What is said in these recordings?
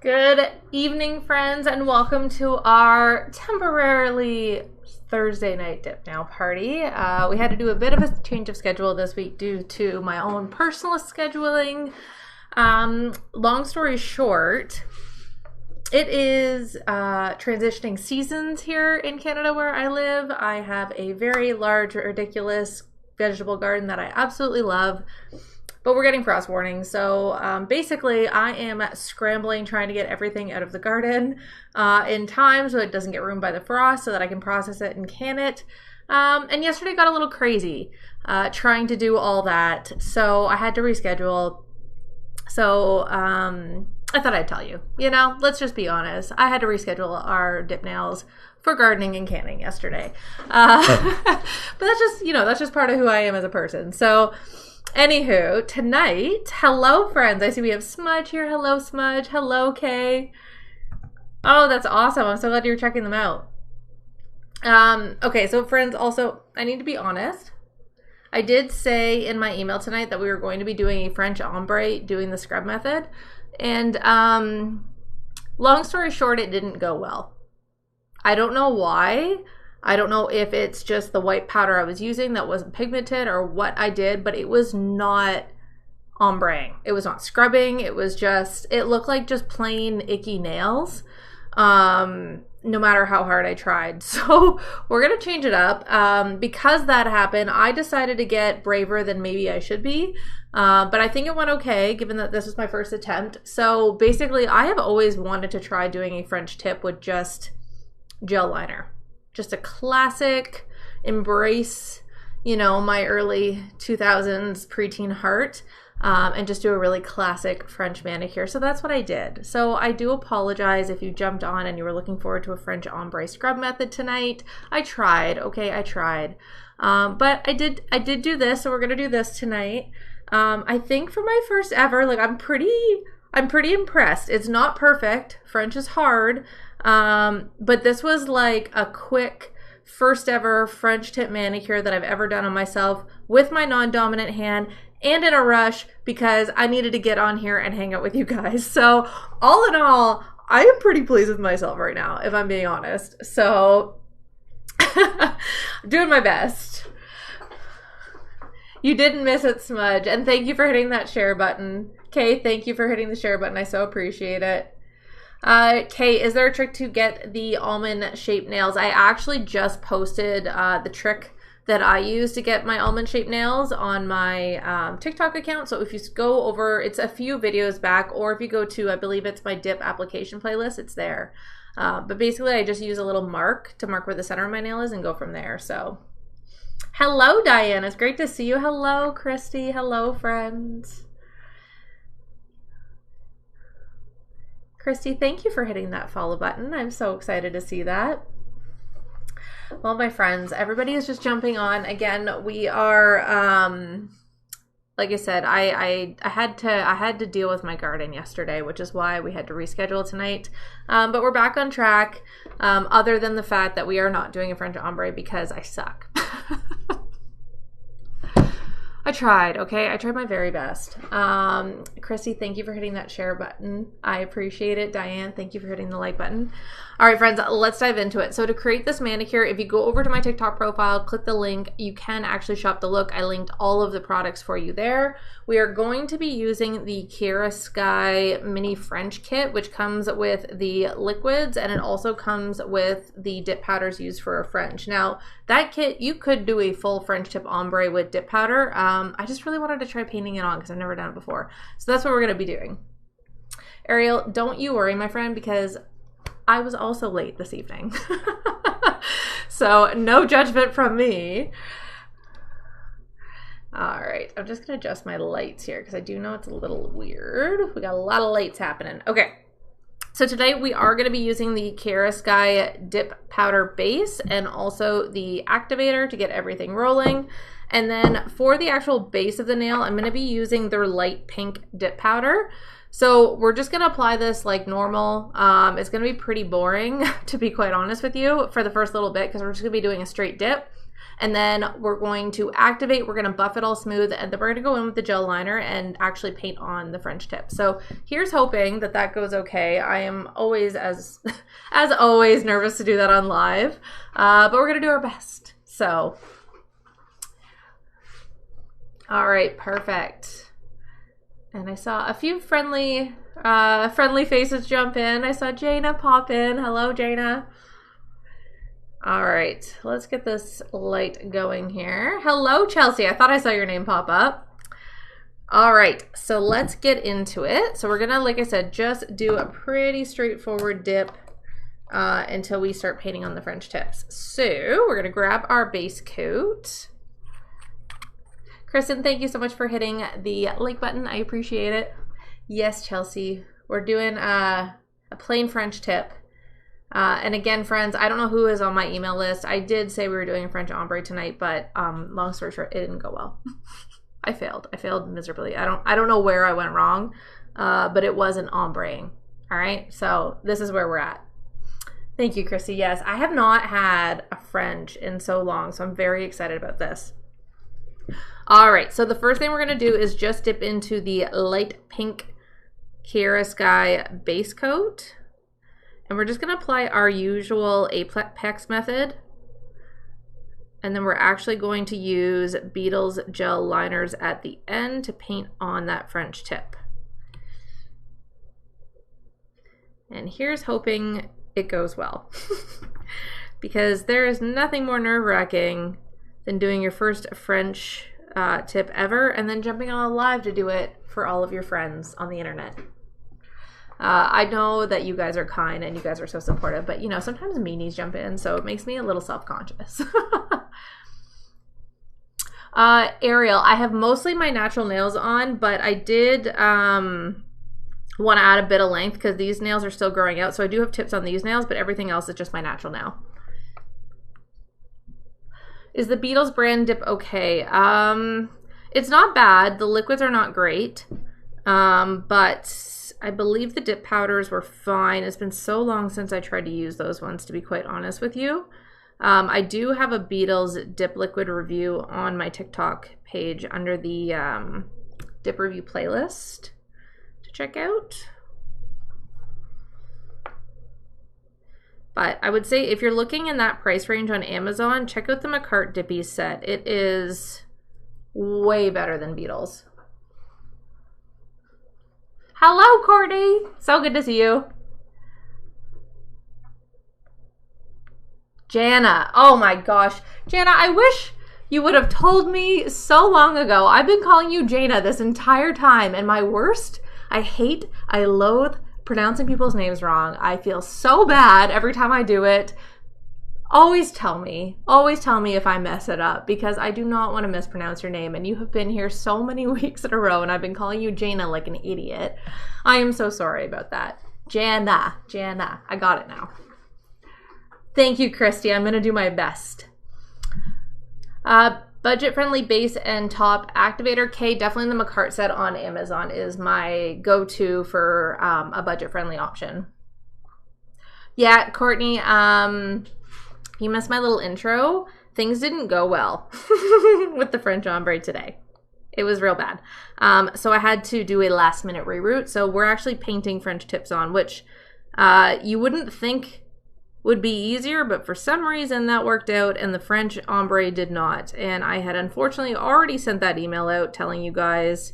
Good evening, friends, and welcome to our temporarily Thursday night dip nail party. We had to do a bit of a change of schedule this week due to my own personal scheduling. Long story short, it is transitioning seasons here in Canada where I live. I have a very large, ridiculous vegetable garden that I absolutely love. But we're getting frost warnings, so basically I am scrambling trying to get everything out of the garden in time so it doesn't get ruined by the frost so that I can process it and can it. And yesterday got a little crazy trying to do all that, so I had to reschedule. So I thought I'd tell you, let's just be honest. I had to reschedule our dip nails for gardening and canning yesterday. But that's just part of who I am as a person. So anywho, tonight, hello friends. I see we have Smudge here. Hello Smudge. Hello Kay. Oh, that's awesome. I'm so glad you're checking them out. Okay, so friends, also, I need to be honest. I did say in my email tonight that we were going to be doing a French ombre, doing the scrub method. And long story short, it didn't go well. I don't know why. I don't know if it's just the white powder I was using that wasn't pigmented or what I did, but it was not ombreing. It was not scrubbing. It was just, it looked like just plain icky nails, no matter how hard I tried. So we're going to change it up. Because that happened, I decided to get braver than maybe I should be. But I think it went okay, given that this was my first attempt. So basically, I have always wanted to try doing a French tip with just gel liner. Just a classic embrace, my early 2000s preteen heart, and just do a really classic French manicure. So that's what I did. So I do apologize if you jumped on and you were looking forward to a French ombre scrub method tonight. I tried, okay, I tried. But I did do this, so we're gonna do this tonight. I think for my first ever, I'm pretty impressed. It's not perfect. French is hard. But this was like a quick first ever French tip manicure that I've ever done on myself with my non-dominant hand and in a rush because I needed to get on here and hang out with you guys. So all in all, I am pretty pleased with myself right now, if I'm being honest. So doing my best. You didn't miss it, Smudge. And thank you for hitting that share button. Kay, thank you for hitting the share button. I so appreciate it. Kay, is there a trick to get the almond shaped nails? I actually just posted the trick that I use to get my almond shaped nails on my TikTok account. So if you go over, it's a few videos back, or if you go to, I believe it's my dip application playlist, it's there. But basically I just use a little mark to mark where the center of my nail is and go from there. So hello, Diane. It's great to see you. Hello, Christy. Hello, friends. Christy, thank you for hitting that follow button. I'm so excited to see that. Well, my friends, everybody is just jumping on. Again, we are, like I said, I had to deal with my garden yesterday, which is why we had to reschedule tonight. But we're back on track, other than the fact that we are not doing a French ombre because I suck. I tried, okay? I tried my very best. Chrissy, thank you for hitting that share button. I appreciate it. Diane, thank you for hitting the like button. All right, friends, let's dive into it. So to create this manicure, if you go over to my TikTok profile, click the link, you can actually shop the look. I linked all of the products for you there. We are going to be using the Kiara Sky Mini French Kit, which comes with the liquids, and it also comes with the dip powders used for a French. Now, that kit, you could do a full French tip ombre with dip powder. I just really wanted to try painting it on because I've never done it before. So that's what we're going to be doing. Ariel, don't you worry, my friend, because I was also late this evening. So no judgment from me. All right, I'm just going to adjust my lights here because I do know it's a little weird. We got a lot of lights happening. Okay. So today we are going to be using the Kiara Sky Dip Powder Base and also the activator to get everything rolling. And then for the actual base of the nail, I'm going to be using their light pink dip powder. So we're just going to apply this like normal. It's going to be pretty boring, to be quite honest with you, for the first little bit because we're just going to be doing a straight dip. And then we're going to activate, we're going to buff it all smooth, and then we're going to go in with the gel liner and actually paint on the French tip. So here's hoping that that goes okay. I am always, as always, nervous to do that on live, but we're going to do our best. So, all right, perfect. And I saw a few friendly faces jump in. I saw Jana pop in. Hello, Jana. All right, let's get this light going here. Hello, Chelsea. I thought I saw your name pop up. All right, so let's get into it. So we're gonna, like I said, just do a pretty straightforward dip until we start painting on the French tips. So we're gonna grab our base coat. Kristen, thank you so much for hitting the like button. I appreciate it. Yes, Chelsea, we're doing a plain French tip. And again, friends, I don't know who is on my email list. I did say we were doing a French ombre tonight, but long story short, it didn't go well. I failed. I failed miserably. I don't know where I went wrong, but it wasn't ombreing. All right, so this is where we're at. Thank you, Chrissy. Yes, I have not had a French in so long, so I'm very excited about this. All right, so the first thing we're gonna do is just dip into the light pink Kiara Sky base coat. And we're just going to apply our usual Apex method. And then we're actually going to use Beetle's gel liners at the end to paint on that French tip. And here's hoping it goes well. Because there is nothing more nerve-wracking than doing your first French tip ever and then jumping on a live to do it for all of your friends on the internet. I know that you guys are kind and you guys are so supportive, but you know, sometimes meanies jump in, so it makes me a little self-conscious. Ariel, I have mostly my natural nails on, but I did want to add a bit of length because these nails are still growing out, so I do have tips on these nails, but everything else is just my natural nail. Is the Beetles brand dip okay? It's not bad. The liquids are not great, but I believe the dip powders were fine. It's been so long since I tried to use those ones, to be quite honest with you. I do have a Beetles dip liquid review on my TikTok page under the dip review playlist to check out. But I would say if you're looking in that price range on Amazon, check out the Manicure Dippy set. It is way better than Beetles. Hello, Courtney. So good to see you. Jana. Oh my gosh. Jana, I wish you would have told me so long ago. I've been calling you Jana this entire time, and my worst, I loathe pronouncing people's names wrong. I feel so bad every time I do it. Always tell me if I mess it up, because I do not want to mispronounce your name, and you have been here so many weeks in a row and I've been calling you Jana like an idiot. I am so sorry about that. Jana. I got it now. Thank you, Christy. I'm going to do my best. Budget-friendly base and top activator. K, definitely the Manicure set on Amazon is my go-to for a budget-friendly option. Yeah, Courtney, you missed my little intro. Things didn't go well with the French ombre today. It was real bad. So I had to do a last minute reroute. So we're actually painting French tips on, which you wouldn't think would be easier, but for some reason that worked out and the French ombre did not. And I had unfortunately already sent that email out telling you guys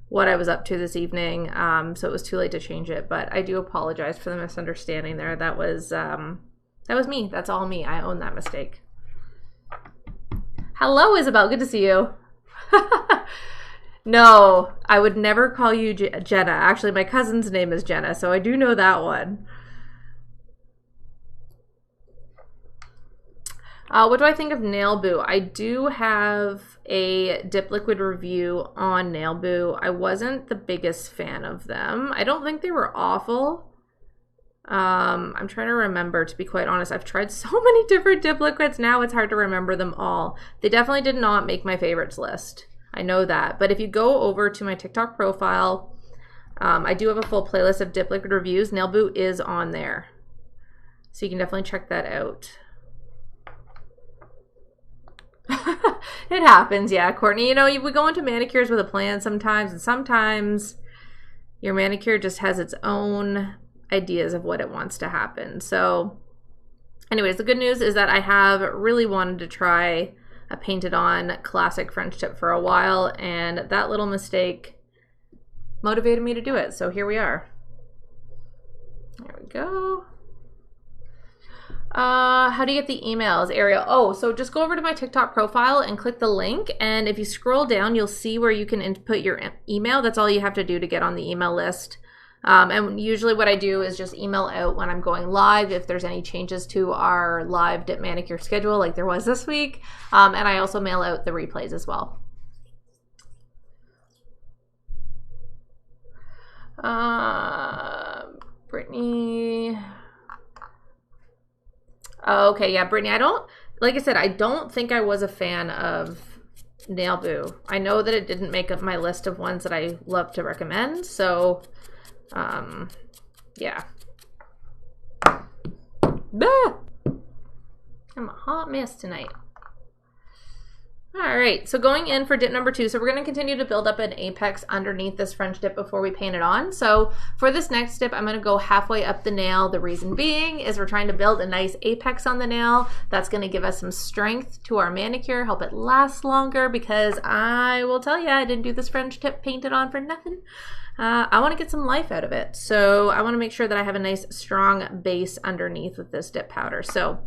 what I was up to this evening. So it was too late to change it, but I do apologize for the misunderstanding there. That was me. That's all me. I own that mistake. Hello, Isabel. Good to see you. No, I would never call you Jenna. Actually, my cousin's name is Jenna, so I do know that one. What do I think of Nail Boo? I do have a dip liquid review on Nail Boo. I wasn't the biggest fan of them. I don't think they were awful. I'm trying to remember, to be quite honest. I've tried so many different dip liquids now, it's hard to remember them all. They definitely did not make my favorites list. I know that. But if you go over to my TikTok profile, I do have a full playlist of dip liquid reviews. Nail Boo is on there, so you can definitely check that out. It happens, yeah, Courtney. You know, we go into manicures with a plan sometimes, and sometimes your manicure just has its own ideas of what it wants to happen. So anyways, the good news is that I have really wanted to try a painted on classic French tip for a while, and that little mistake motivated me to do it. So here we are. There we go. How do you get the emails, Ariel? Oh, so just go over to my TikTok profile and click the link. And if you scroll down, you'll see where you can input your email. That's all you have to do to get on the email list. And usually what I do is just email out when I'm going live if there's any changes to our live dip manicure schedule like there was this week. And I also mail out the replays as well. Brittany. Oh, okay, yeah, Brittany, like I said, I don't think I was a fan of Nail Boo. I know that it didn't make up my list of ones that I love to recommend, so, yeah. Bah! I'm a hot mess tonight. All right, so going in for dip number 2, so we're going to continue to build up an apex underneath this French dip before we paint it on. So for this next dip, I'm going to go halfway up the nail. The reason being is we're trying to build a nice apex on the nail. That's going to give us some strength to our manicure, help it last longer, because I will tell you, I didn't do this French tip painted on for nothing. I want to get some life out of it. So I want to make sure that I have a nice strong base underneath with this dip powder. So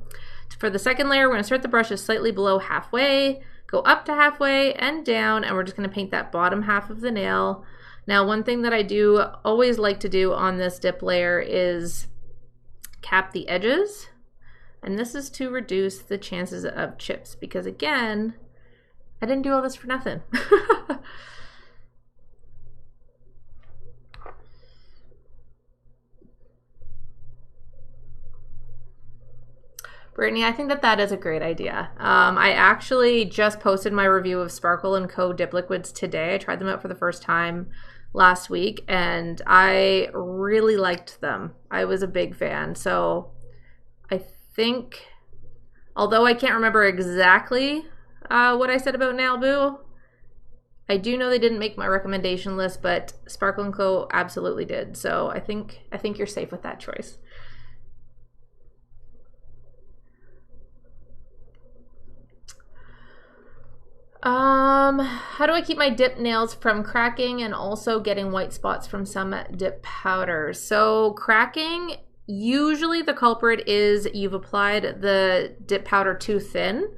for the second layer, we're going to start the brushes slightly below halfway, go up to halfway and down, and we're just going to paint that bottom half of the nail. Now, one thing that I do always like to do on this dip layer is cap the edges, and this is to reduce the chances of chips, because again, I didn't do all this for nothing. Brittany, I think that is a great idea. I actually just posted my review of Sparkle & Co. dip liquids today. I tried them out for the first time last week, and I really liked them. I was a big fan. So I think, although I can't remember exactly what I said about Nail Boo, I do know they didn't make my recommendation list, but Sparkle & Co. absolutely did. So I think you're safe with that choice. How do I keep my dip nails from cracking and also getting white spots from some dip powders? So cracking, usually the culprit is you've applied the dip powder too thin.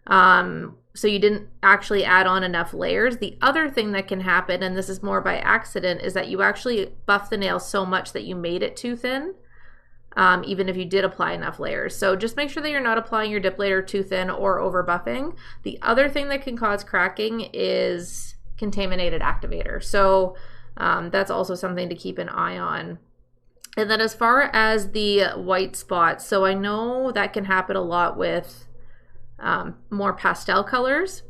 So you didn't actually add on enough layers. The other thing that can happen, and this is more by accident, is that you actually buff the nail so much that you made it too thin. Even if you did apply enough layers. So just make sure that you're not applying your dip layer too thin or over buffing. The other thing that can cause cracking is contaminated activator. So that's also something to keep an eye on. And then as far as the white spots, so I know that can happen a lot with more pastel colors.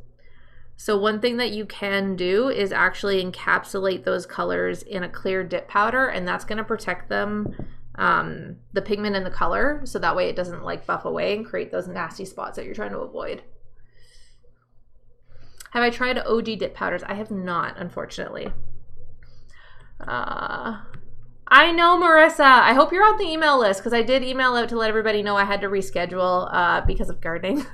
So one thing that you can do is actually encapsulate those colors in a clear dip powder, and that's going to protect them, the pigment and the color, so that way it doesn't like buff away and create those nasty spots that you're trying to avoid. Have I tried OG dip powders? I have not, unfortunately. I know, Marissa. I hope you're on the email list, because I did email out to let everybody know I had to reschedule because of gardening.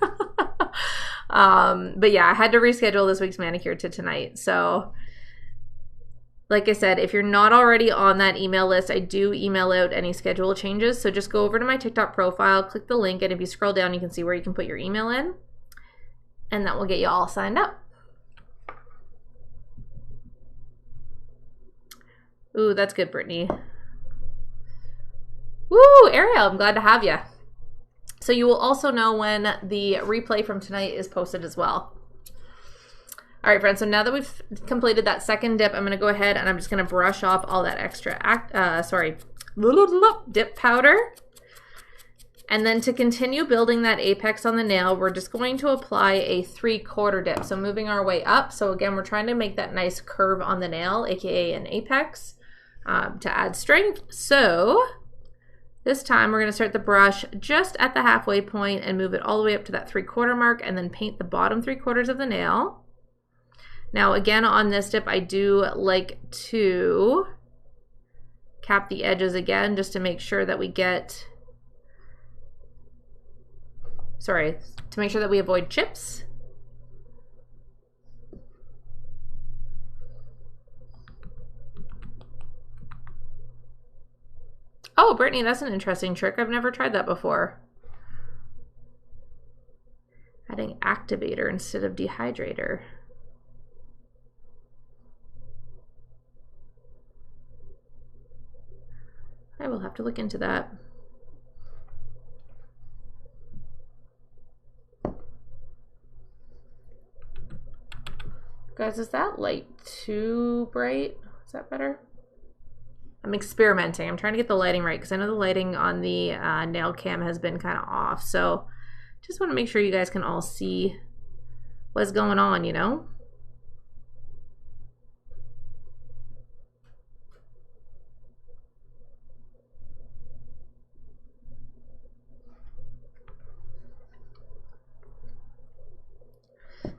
But yeah, I had to reschedule this week's manicure to tonight. So like I said, if you're not already on that email list, I do email out any schedule changes. So just go over to my TikTok profile, click the link, and if you scroll down, you can see where you can put your email in, and that will get you all signed up. Ooh, that's good, Brittany. Woo, Ariel, I'm glad to have you. So you will also know when the replay from tonight is posted as well. All right, friends, so now that we've completed that second dip, I'm going to go ahead and I'm just going to brush off all that extra dip powder. And then to continue building that apex on the nail, we're just going to apply a 3/4 dip. So moving our way up. So again, we're trying to make that nice curve on the nail, aka an apex, to add strength. So This time we're going to start the brush just at the halfway point and move it all the way up to that 3/4 mark and then paint the bottom 3/4 of the nail. Now again on this dip I do like to cap the edges again just to make sure that we get, to make sure that we avoid chips. Oh, Brittany, that's an interesting trick. I've never tried that before. Adding activator instead of dehydrator. I will have to look into that. Guys, is that light too bright? Is that better? I'm experimenting. I'm trying to get the lighting right because I know the lighting on the nail cam has been kind of off. So just want to make sure you guys can all see what's going on, you know?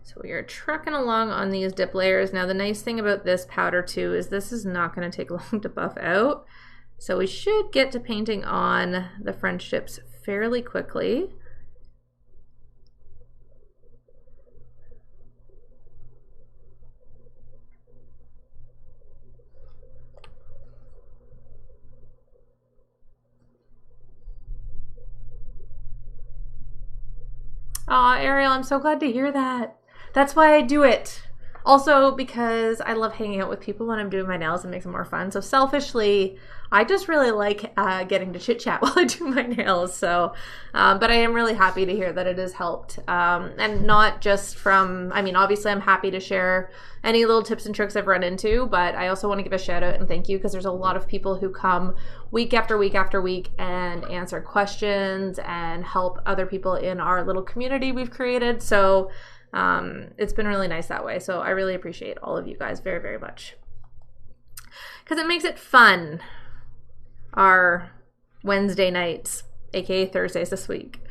So we are trucking along on these dip layers. Now the nice thing about this powder too is this is not going to take long to buff out. So we should get to painting on the French tips fairly quickly. Aw, Ariel, I'm so glad to hear that. That's why I do it. Also because I love hanging out with people when I'm doing my nails. It makes it more fun. So selfishly, I just really like getting to chit chat while I do my nails. So, but I am really happy to hear that it has helped. And not just from, I mean, obviously I'm happy to share any little tips and tricks I've run into, but I also want to give a shout out and thank you because there's a lot of people who come week after week after week and answer questions and help other people in our little community we've created. So it's been really nice that way. So I really appreciate all of you guys very, very much because it makes it fun. Our Wednesday nights, aka Thursdays this week.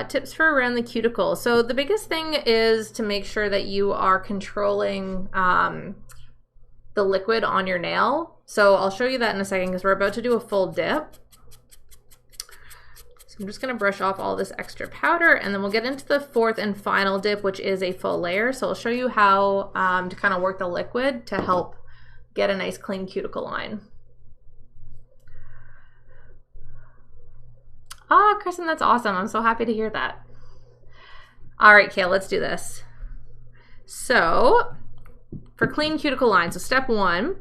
Tips for around the cuticle. So the biggest thing is to make sure that you are controlling the liquid on your nail. So I'll show you that in a second because we're about to do a full dip. So I'm just going to brush off all this extra powder and then we'll get into the fourth and final dip, which is a full layer. So I'll show you how to kind of work the liquid to help get a nice clean cuticle line. Oh, Kristen, that's awesome. I'm so happy to hear that. All right, Kale, let's do this. So for clean cuticle lines, so step one,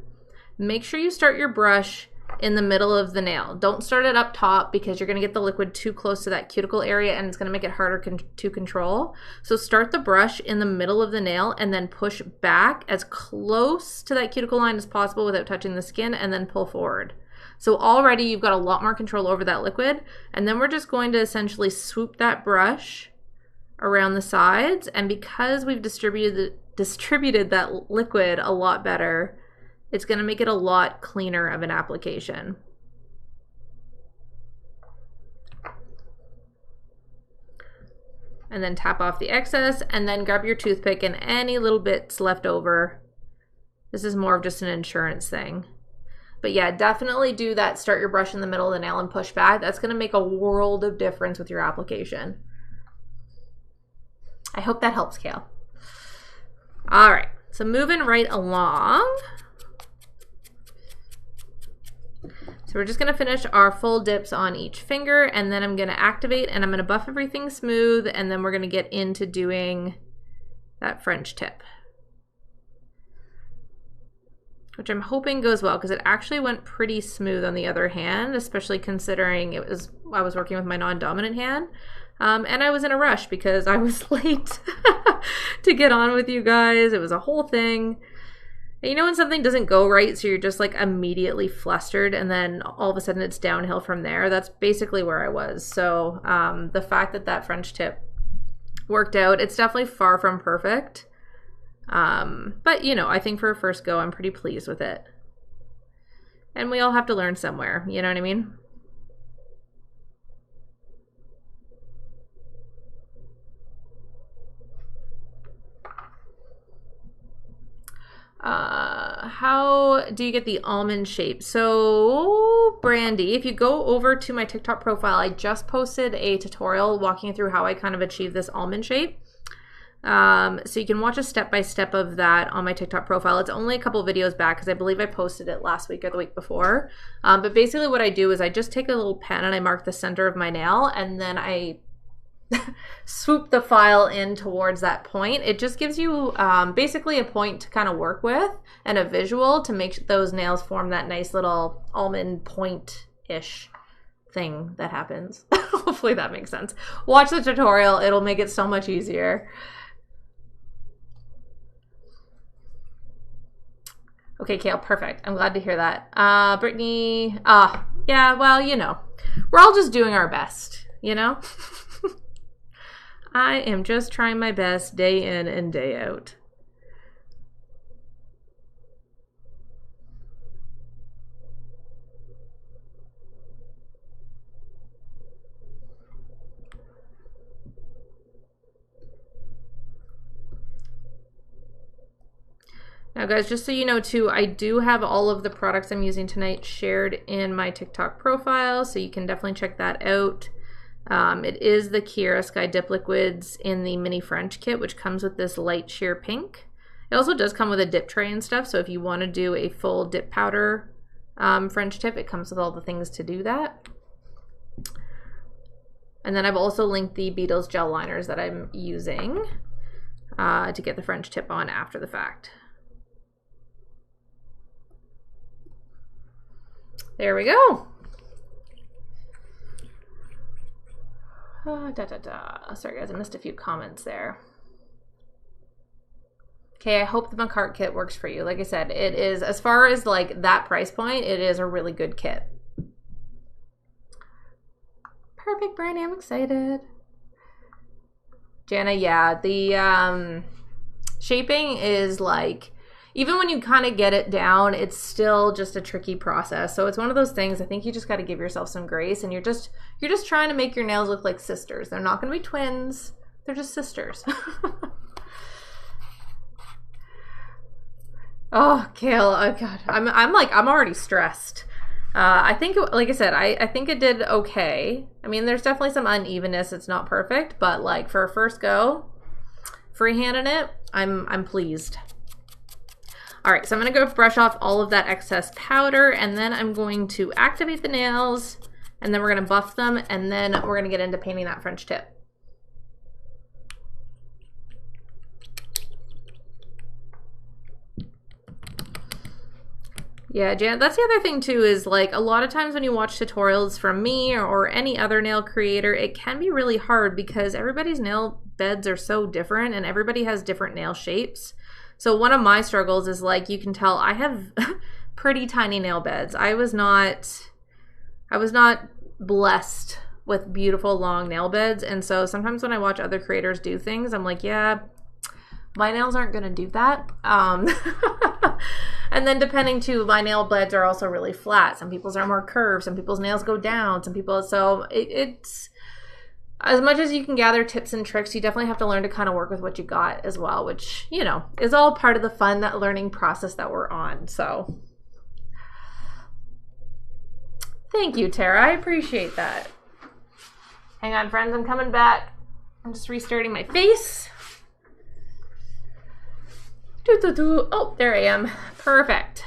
make sure you start your brush in the middle of the nail. Don't start it up top because you're going to get the liquid too close to that cuticle area and it's going to make it harder to control. So start the brush in the middle of the nail and then push back as close to that cuticle line as possible without touching the skin and then pull forward. So already you've got a lot more control over that liquid, and then we're just going to essentially swoop that brush around the sides, and because we've distributed that liquid a lot better, it's going to make it a lot cleaner of an application. And then tap off the excess, and then grab your toothpick and any little bits left over. This is more of just an insurance thing. But yeah, definitely do that. Start your brush in the middle of the nail and push back. That's going to make a world of difference with your application. I hope that helps, Kale. All right, so moving right along. So we're just going to finish our full dips on each finger, and then I'm going to activate and I'm going to buff everything smooth, and then we're going to get into doing that French tip, which I'm hoping goes well because it actually went pretty smooth on the other hand, especially considering I was working with my non-dominant hand. And I was in a rush because I was late to get on with you guys. It was a whole thing. You know when something doesn't go right, so you're just like immediately flustered, and then all of a sudden it's downhill from there? That's basically where I was. So the fact that that French tip worked out, it's definitely far from perfect. But, you know, I think for a first go, I'm pretty pleased with it. And we all have to learn somewhere, you know what I mean? How do you get the almond shape? So, Brandy, if you go over to my TikTok profile, I just posted a tutorial walking through how I kind of achieve this almond shape. So you can watch a step-by-step of that on my TikTok profile. It's only a couple videos back because I believe I posted it last week or the week before. But basically what I do is I just take a little pen and I mark the center of my nail, and then I swoop the file in towards that point. It just gives you basically a point to kind of work with and a visual to make those nails form that nice little almond point-ish thing that happens. Hopefully that makes sense. Watch the tutorial. It'll make it so much easier. Okay, Kale, perfect. I'm glad to hear that. Brittany, yeah, well, you know, we're all just doing our best, you know? I am just trying my best day in and day out. Now guys, just so you know too, I do have all of the products I'm using tonight shared in my TikTok profile, so you can definitely check that out. It is the Kiara Sky Dip Liquids in the Mini French kit, which comes with this light sheer pink. It also does come with a dip tray and stuff, so if you want to do a full dip powder French tip, it comes with all the things to do that. And then I've also linked the Beetles gel liners that I'm using to get the French tip on after the fact. There we go. Sorry guys, I missed a few comments there. Okay, I hope the Manicure kit works for you. Like I said, it is, as far as like that price point, it is a really good kit. Perfect, Brandy, I'm excited. Jana, yeah, the shaping is like, even when you kind of get it down, it's still just a tricky process. So it's one of those things, I think you just got to give yourself some grace, and you're just trying to make your nails look like sisters. They're not going to be twins. They're just sisters. Oh, Kale, oh God. I'm already stressed. I think, like I said, I think it did okay. I mean, there's definitely some unevenness. It's not perfect, but like for a first go, freehanding it, I'm pleased. All right, so I'm gonna go brush off all of that excess powder, and then I'm going to activate the nails, and then we're gonna buff them, and then we're gonna get into painting that French tip. Yeah, Jan, that's the other thing too, is like a lot of times when you watch tutorials from me or any other nail creator, it can be really hard because everybody's nail beds are so different and everybody has different nail shapes. So one of my struggles is, like, you can tell I have pretty tiny nail beds. I was not blessed with beautiful long nail beds, and so sometimes when I watch other creators do things, I'm like, yeah, my nails aren't gonna do that. And then depending too, my nail beds are also really flat. Some people's are more curved. Some people's nails go down. Some people, so it's as much as you can gather tips and tricks, you definitely have to learn to kind of work with what you got as well, which, you know, is all part of the fun, that learning process that we're on. So thank you, Tara. I appreciate that. Hang on, friends. I'm coming back. I'm just restarting my face. Oh, there I am. Perfect.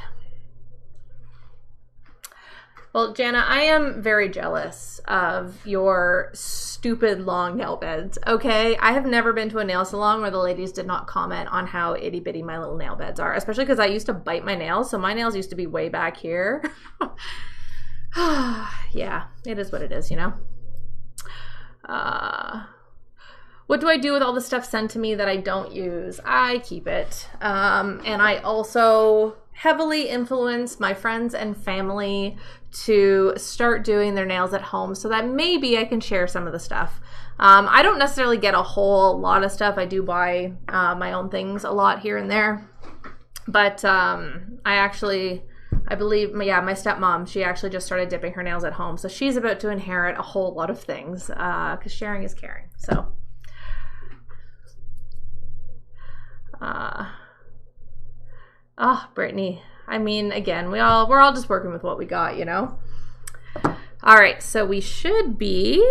Well, Jana, I am very jealous of your stupid long nail beds, okay? I have never been to a nail salon where the ladies did not comment on how itty bitty my little nail beds are, especially because I used to bite my nails, so my nails used to be way back here. Yeah, it is what it is, you know? What do I do with all the stuff sent to me that I don't use? I keep it. And I also heavily influence my friends and family to start doing their nails at home so that maybe I can share some of the stuff. I don't necessarily get a whole lot of stuff. I do buy my own things a lot here and there. But I believe, yeah, my stepmom, she actually just started dipping her nails at home. So she's about to inherit a whole lot of things because sharing is caring. So, Brittany, I mean, again, we're all just working with what we got, you know? All right, so we should be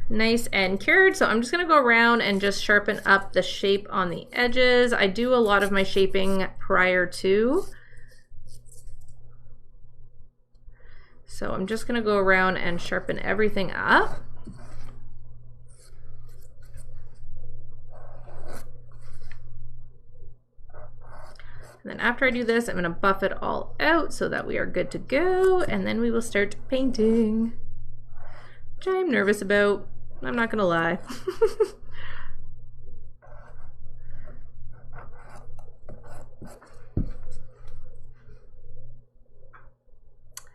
nice and cured. So I'm just gonna go around and just sharpen up the shape on the edges. I do a lot of my shaping prior to. So I'm just gonna go around and sharpen everything up. And then after I do this, I'm gonna buff it all out so that we are good to go. And then we will start painting, which I'm nervous about. I'm not gonna lie.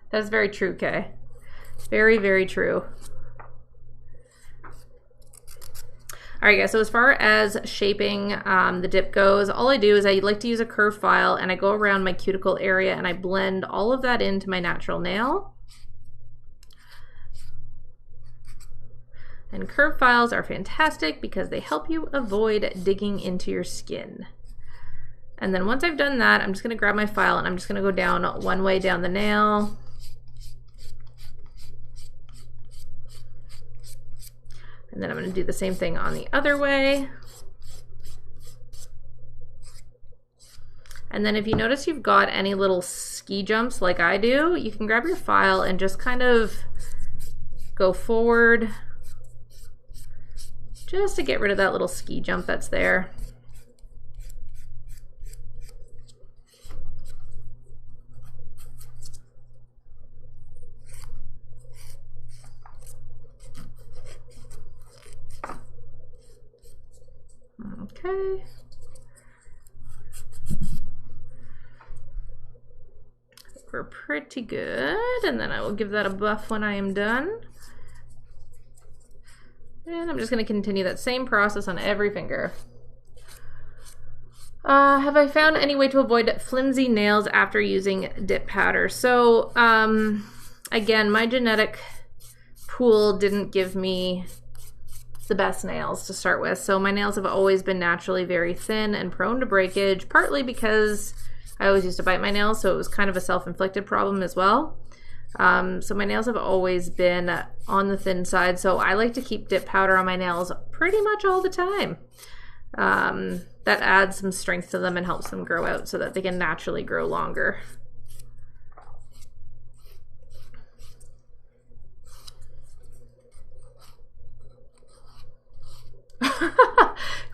That's very true, Kay. Very, very true. All right, guys, so as far as shaping the dip goes, all I do is I like to use a curved file and I go around my cuticle area and I blend all of that into my natural nail. And curved files are fantastic because they help you avoid digging into your skin. And then once I've done that, I'm just gonna grab my file and I'm just gonna go down one way down the nail. And then I'm gonna do the same thing on the other way. And then if you notice you've got any little ski jumps like I do, you can grab your file and just kind of go forward just to get rid of that little ski jump that's there. Okay. We're pretty good, and then I will give that a buff when I am done. And I'm just going to continue that same process on every finger. Have I found any way to avoid flimsy nails after using dip powder? So, again, my genetic pool didn't give me the best nails to start with. So my nails have always been naturally very thin and prone to breakage, partly because I always used to bite my nails, so it was kind of a self-inflicted problem as well. So my nails have always been on the thin side, so I like to keep dip powder on my nails pretty much all the time. That adds some strength to them and helps them grow out so that they can naturally grow longer.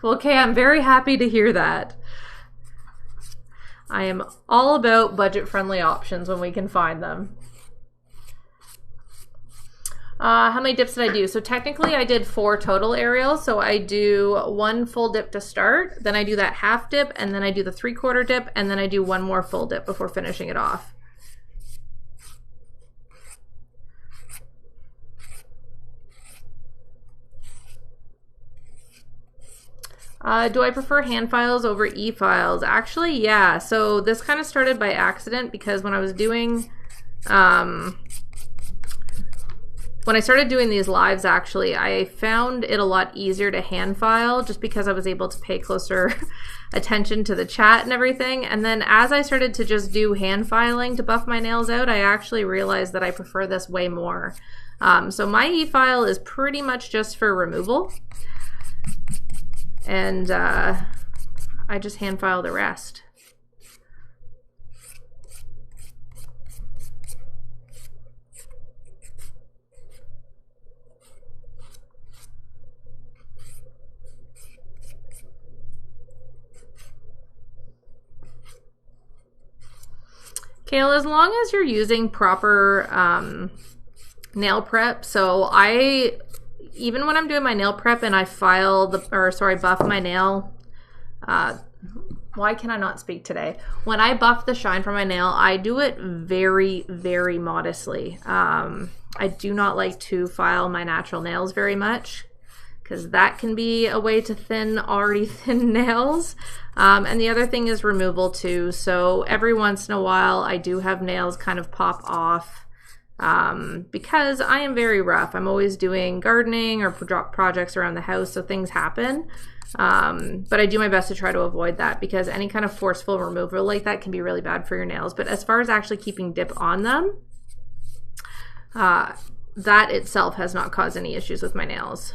Well, okay, I'm very happy to hear that. I am all about budget-friendly options when we can find them. How many dips did I do? So technically I did 4 total, Ariel. So I do 1 full dip to start, then I do that half dip, and then I do the 3/4 dip, and then I do 1 more full dip before finishing it off. Do I prefer hand files over e-files? Actually, yeah. So this kind of started by accident because when I was doing, when I started doing these lives, actually, I found it a lot easier to hand file just because I was able to pay closer attention to the chat and everything. And then as I started to just do hand filing to buff my nails out, I actually realized that I prefer this way more. So my e-file is pretty much just for removal. And I just hand file the rest. Kayla, as long as you're using proper nail prep, so I even when I'm doing my nail prep and I buff my nail, why can I not speak today? When I buff the shine from my nail, I do it very, very modestly. I do not like to file my natural nails very much, because that can be a way to thin already thin nails. And the other thing is removal too. So every once in a while I do have nails kind of pop off because I am very rough. I'm always doing gardening or projects around the house, so things happen. But I do my best to try to avoid that, because any kind of forceful removal like that can be really bad for your nails. But as far as actually keeping dip on them, that itself has not caused any issues with my nails.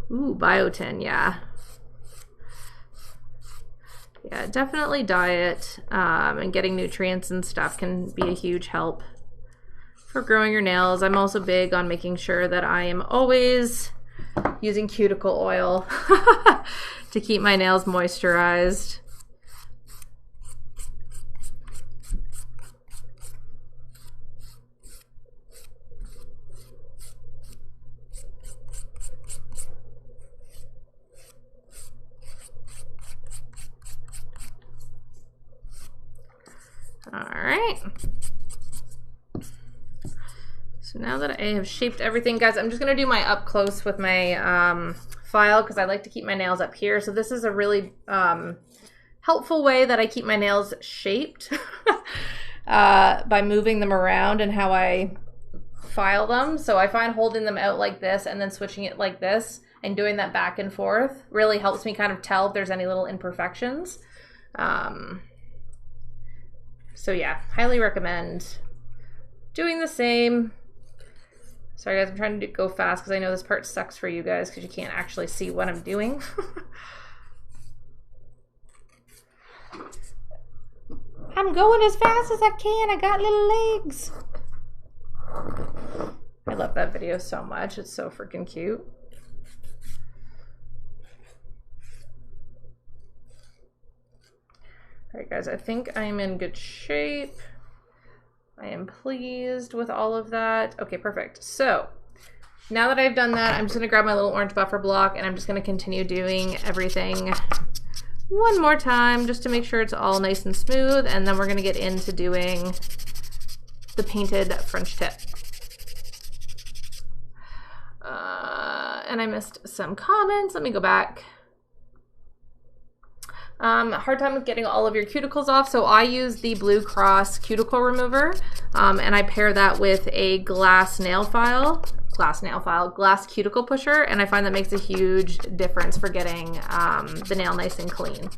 Ooh, biotin, yeah. Yeah, definitely diet and getting nutrients and stuff can be a huge help for growing your nails. I'm also big on making sure that I am always using cuticle oil to keep my nails moisturized. All right. So now that I have shaped everything, guys, I'm just going to do my up close with my file, because I like to keep my nails up here. So this is a really helpful way that I keep my nails shaped by moving them around and how I file them. So I find holding them out like this and then switching it like this and doing that back and forth really helps me kind of tell if there's any little imperfections. So yeah, highly recommend doing the same. Sorry guys, I'm trying to go fast because I know this part sucks for you guys because you can't actually see what I'm doing. I'm going as fast as I can. I got little legs. I love that video so much. It's so freaking cute. All right, guys, I think I'm in good shape. I am pleased with all of that. Okay, perfect. So now that I've done that, I'm just gonna grab my little orange buffer block and I'm just gonna continue doing everything one more time just to make sure it's all nice and smooth, and then we're gonna get into doing the painted French tip. And I missed some comments. Let me go back. Hard time with getting all of your cuticles off, so I use the Blue Cross cuticle remover, and I pair that with a glass cuticle pusher, and I find that makes a huge difference for getting the nail nice and clean.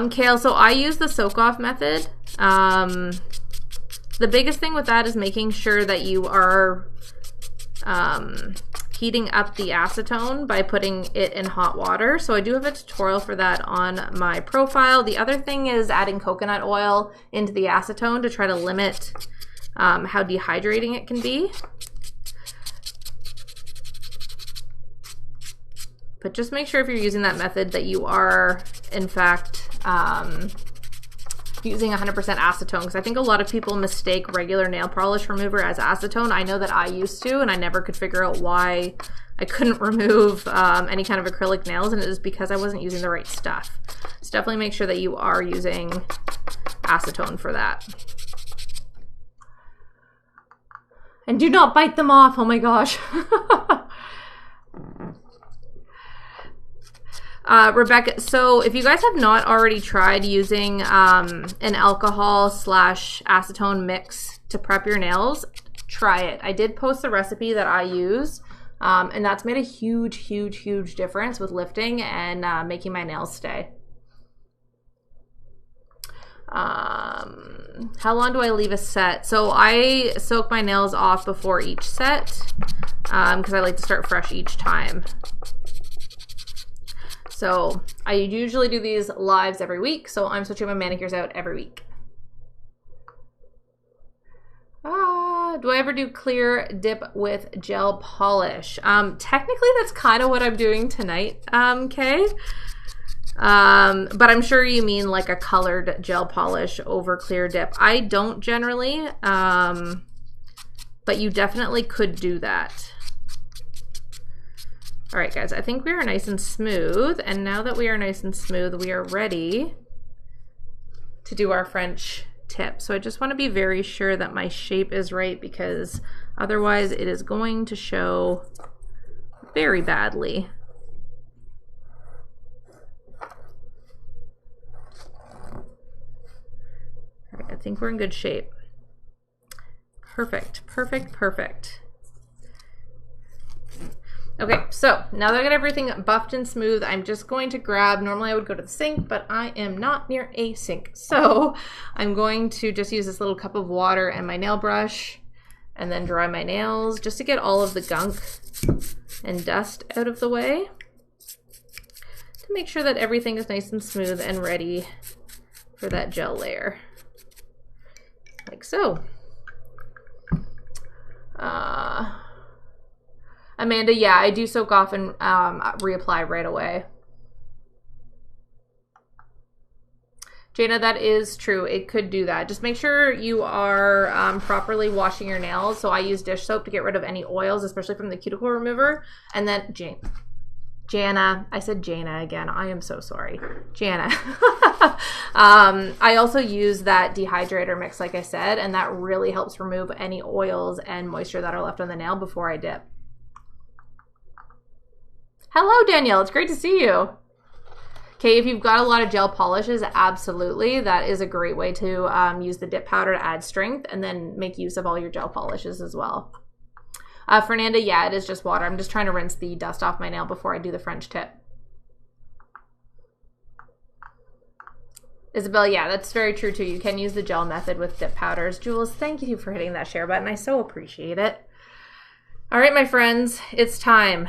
Kale, so I use the soak off method. The biggest thing with that is making sure that you are heating up the acetone by putting it in hot water. So I do have a tutorial for that on my profile. The other thing is adding coconut oil into the acetone to try to limit how dehydrating it can be. But just make sure if you're using that method that you are in fact using 100% acetone, because I think a lot of people mistake regular nail polish remover as acetone. I know that I used to, and I never could figure out why I couldn't remove any kind of acrylic nails, and it was because I wasn't using the right stuff. So definitely make sure that you are using acetone for that. And do not bite them off, oh my gosh. Rebecca, so if you guys have not already tried using an alcohol / acetone mix to prep your nails, try it. I did post the recipe that I use, and that's made a huge difference with lifting and making my nails stay. How long do I leave a set? So I soak my nails off before each set because I like to start fresh each time. So I usually do these lives every week, so I'm switching my manicures out every week. Do I ever do clear dip with gel polish? Technically, that's kind of what I'm doing tonight, Kay. But I'm sure you mean like a colored gel polish over clear dip. I don't generally, but you definitely could do that. All right, guys, I think we are nice and smooth. And now that we are nice and smooth, we are ready to do our French tip. So I just want to be very sure that my shape is right, because otherwise it is going to show very badly. All right, I think we're in good shape. Perfect, perfect, perfect. Okay, so now that I got everything buffed and smooth, I'm just going to grab, normally I would go to the sink, but I am not near a sink. So I'm going to just use this little cup of water and my nail brush and then dry my nails just to get all of the gunk and dust out of the way, to make sure that everything is nice and smooth and ready for that gel layer, like so. Amanda, yeah, I do soak off and reapply right away. Jana, that is true. It could do that. Just make sure you are properly washing your nails. So I use dish soap to get rid of any oils, especially from the cuticle remover. And then Jana, I said Jana again. I am so sorry. Jana. I also use that dehydrator mix, like I said, and that really helps remove any oils and moisture that are left on the nail before I dip. Hello, Danielle. It's great to see you. Okay, if you've got a lot of gel polishes, absolutely. That is a great way to use the dip powder to add strength and then make use of all your gel polishes as well. Fernanda, yeah, it is just water. I'm just trying to rinse the dust off my nail before I do the French tip. Isabel, yeah, that's very true too. You can use the gel method with dip powders. Jules, thank you for hitting that share button. I so appreciate it. All right, my friends, it's time.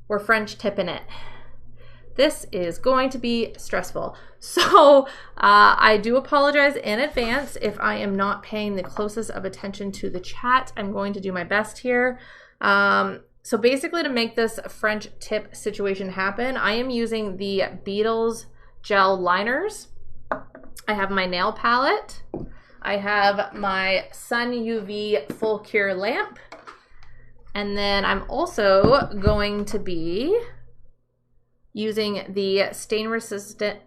We're French tipping it. This is going to be stressful. So I do apologize in advance if I am not paying the closest of attention to the chat. I'm going to do my best here. So basically, to make this French tip situation happen, I am using the Beetles gel liners. I have my nail palette. I have my Sun UV Full Cure lamp. And then I'm also going to be using the stain resistant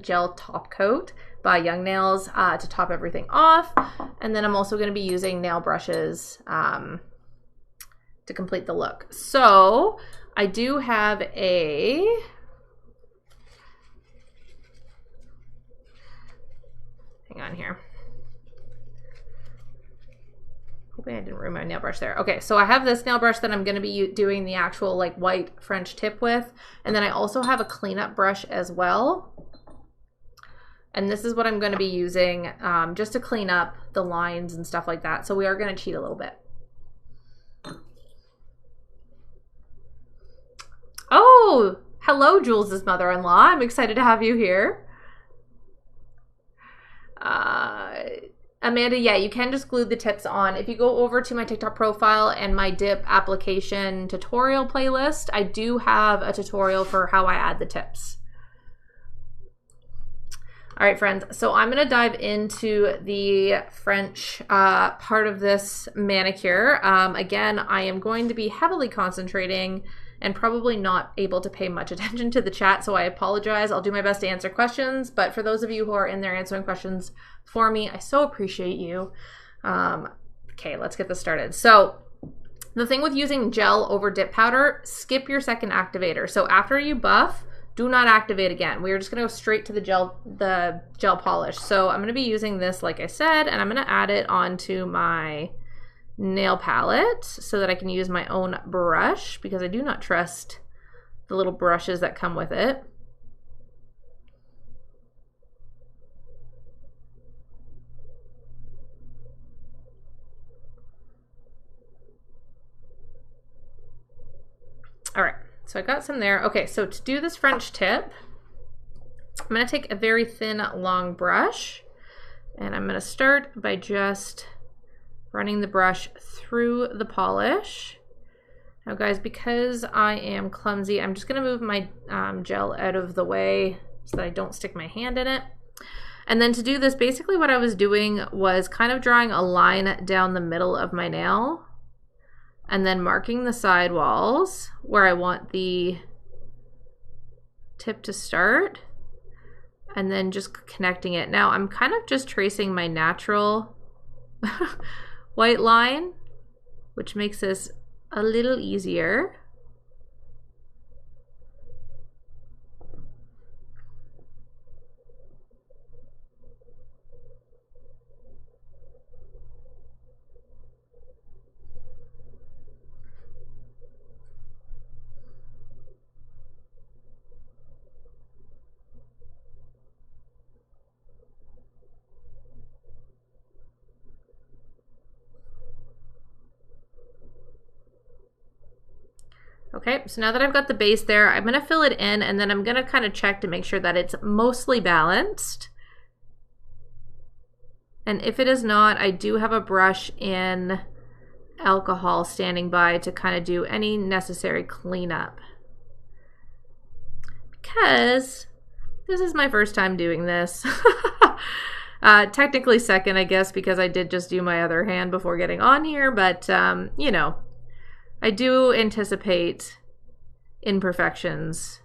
gel top coat by Young Nails to top everything off. And then I'm also going to be using nail brushes to complete the look. So I do have a hang on here. Hoping I didn't ruin my nail brush there. Okay, so I have this nail brush that I'm going to be doing the actual like white French tip with. And then I also have a cleanup brush as well. And this is what I'm going to be using just to clean up the lines and stuff like that. So we are going to cheat a little bit. Oh, hello, Jules' mother-in-law. I'm excited to have you here. Amanda, yeah, you can just glue the tips on. If you go over to my TikTok profile and my dip application tutorial playlist, I do have a tutorial for how I add the tips. All right, friends, so I'm going to dive into the French part of this manicure. Again, I am going to be heavily concentrating and probably not able to pay much attention to the chat, so I apologize. I'll do my best to answer questions, but for those of you who are in there answering questions for me, I so appreciate you. Okay, let's get this started. So the thing with using gel over dip powder, skip your second activator. So after you buff, do not activate again. We're just gonna go straight to the gel polish. So I'm gonna be using this, like I said, and I'm gonna add it onto my nail palette so that I can use my own brush, because I do not trust the little brushes that come with it. All right, so I got some there. Okay, so to do this French tip, I'm gonna take a very thin, long brush, and I'm gonna start by just running the brush through the polish, Now guys, because I am clumsy, I'm just gonna move my gel out of the way so that I don't stick my hand in it. And then to do this, basically what I was doing was kind of drawing a line down the middle of my nail and then marking the side walls where I want the tip to start, and then just connecting it. Now I'm kind of just tracing my natural white line, which makes this a little easier. Okay, so now that I've got the base there, I'm gonna fill it in, and then I'm gonna kind of check to make sure that it's mostly balanced. And if it is not, I do have a brush in alcohol standing by to kind of do any necessary cleanup. Because this is my first time doing this. Technically second, I guess, because I did just do my other hand before getting on here, but you know, I do anticipate imperfections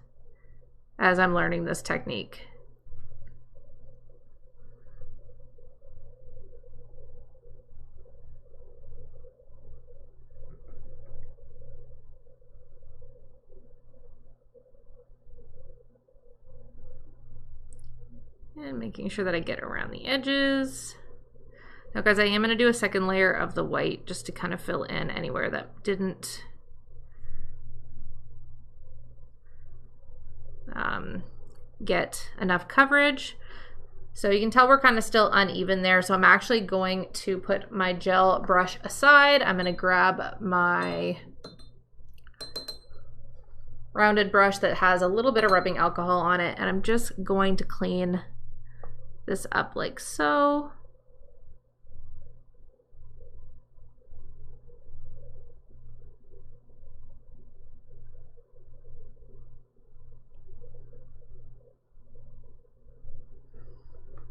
as I'm learning this technique. And making sure that I get around the edges. Now guys, I am going to do a second layer of the white just to kind of fill in anywhere that didn't get enough coverage. So you can tell we're kind of still uneven there. So I'm actually going to put my gel brush aside. I'm going to grab my rounded brush that has a little bit of rubbing alcohol on it, and I'm just going to clean this up like so.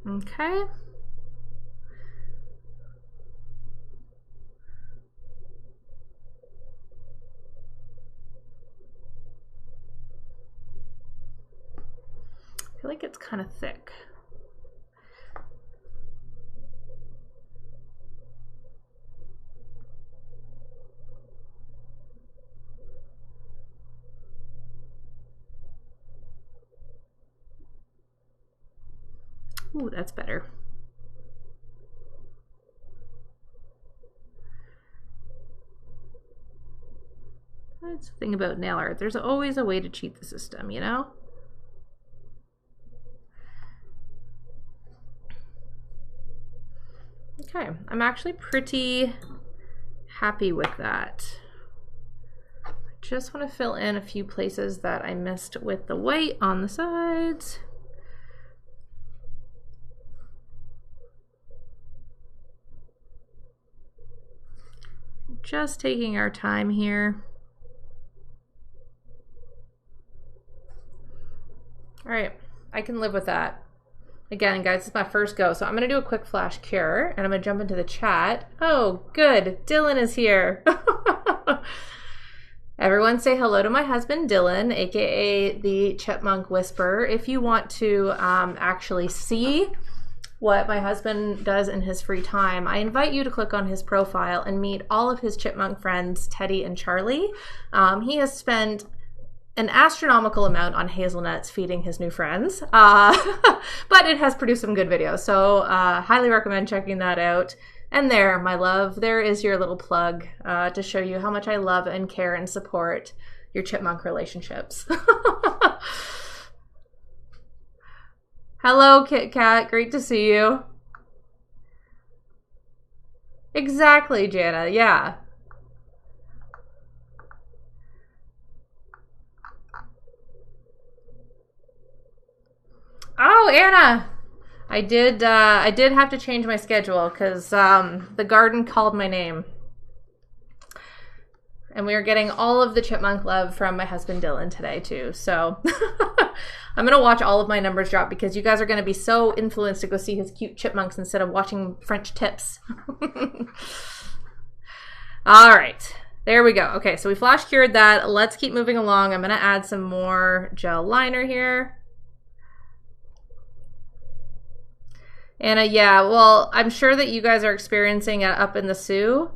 Okay. I feel like it's kind of thick. Ooh, that's better. That's the thing about nail art. There's always a way to cheat the system, you know? Okay, I'm actually pretty happy with that. I just want to fill in a few places that I missed with the white on the sides. Just taking our time here. All right, I can live with that. Again, guys, this is my first go, so I'm gonna do a quick flash cure, and I'm gonna jump into the chat. Oh, good, Dylan is here. Everyone say hello to my husband, Dylan, AKA the Chipmunk Whisperer. If you want to actually see what my husband does in his free time, I invite you to click on his profile and meet all of his chipmunk friends, Teddy and Charlie. He has spent an astronomical amount on hazelnuts feeding his new friends, but it has produced some good videos, so highly recommend checking that out. And there, my love, there is your little plug to show you how much I love and care and support your chipmunk relationships. Hello, Kit Kat. Great to see you. Exactly, Jana. Yeah. Oh, Anna. I did have to change my schedule because the garden called my name. And we are getting all of the chipmunk love from my husband Dylan today too. So I'm going to watch all of my numbers drop because you guys are going to be so influenced to go see his cute chipmunks instead of watching French tips. All right. There we go. Okay, so we flash cured that. Let's keep moving along. I'm going to add some more gel liner here. And yeah, well, I'm sure that you guys are experiencing it up in the Sioux.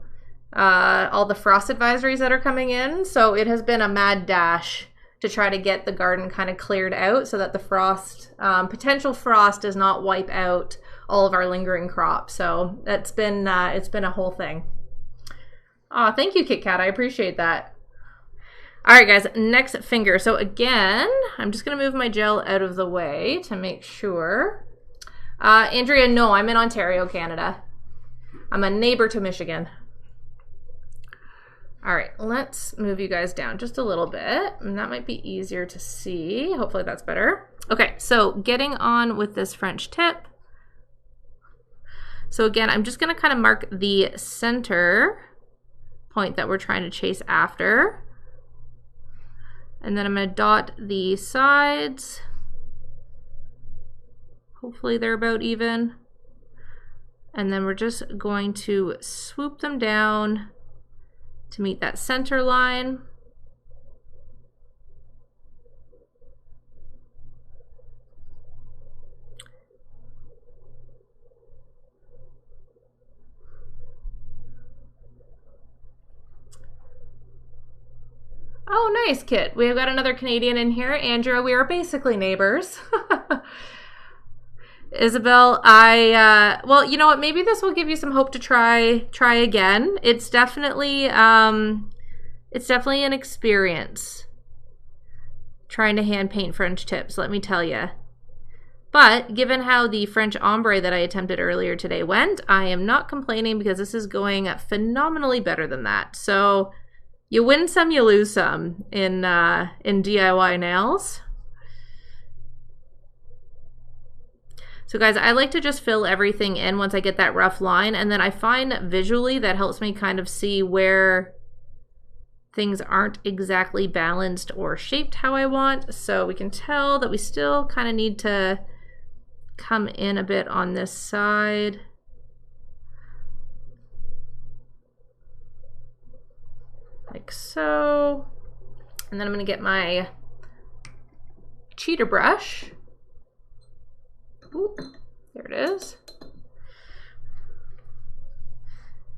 All the frost advisories that are coming in. So it has been a mad dash to try to get the garden kind of cleared out so that the frost, potential frost does not wipe out all of our lingering crops. So it's been a whole thing. Oh, thank you, Kit Kat. I appreciate that. All right, guys, next finger. So again, I'm just going to move my gel out of the way to make sure. Andrea, no, I'm in Ontario, Canada. I'm a neighbor to Michigan. All right, let's move you guys down just a little bit, and that might be easier to see. Hopefully that's better. Okay, so getting on with this French tip. So again, I'm just gonna kind of mark the center point that we're trying to chase after. And then I'm gonna dot the sides. Hopefully they're about even. And then we're just going to swoop them down to meet that center line. Oh, nice, Kit. We've got another Canadian in here. Andrea, we are basically neighbors. Isabel, well, you know what? Maybe this will give you some hope to try again. It's definitely an experience trying to hand paint French tips, let me tell you. But given how the French ombre that I attempted earlier today went, I am not complaining because this is going phenomenally better than that. So you win some, you lose some in DIY nails. So guys, I like to just fill everything in once I get that rough line, and then I find visually that helps me kind of see where things aren't exactly balanced or shaped how I want. So we can tell that we still kind of need to come in a bit on this side. Like so. And then I'm going to get my cheater brush. Ooh, there it is.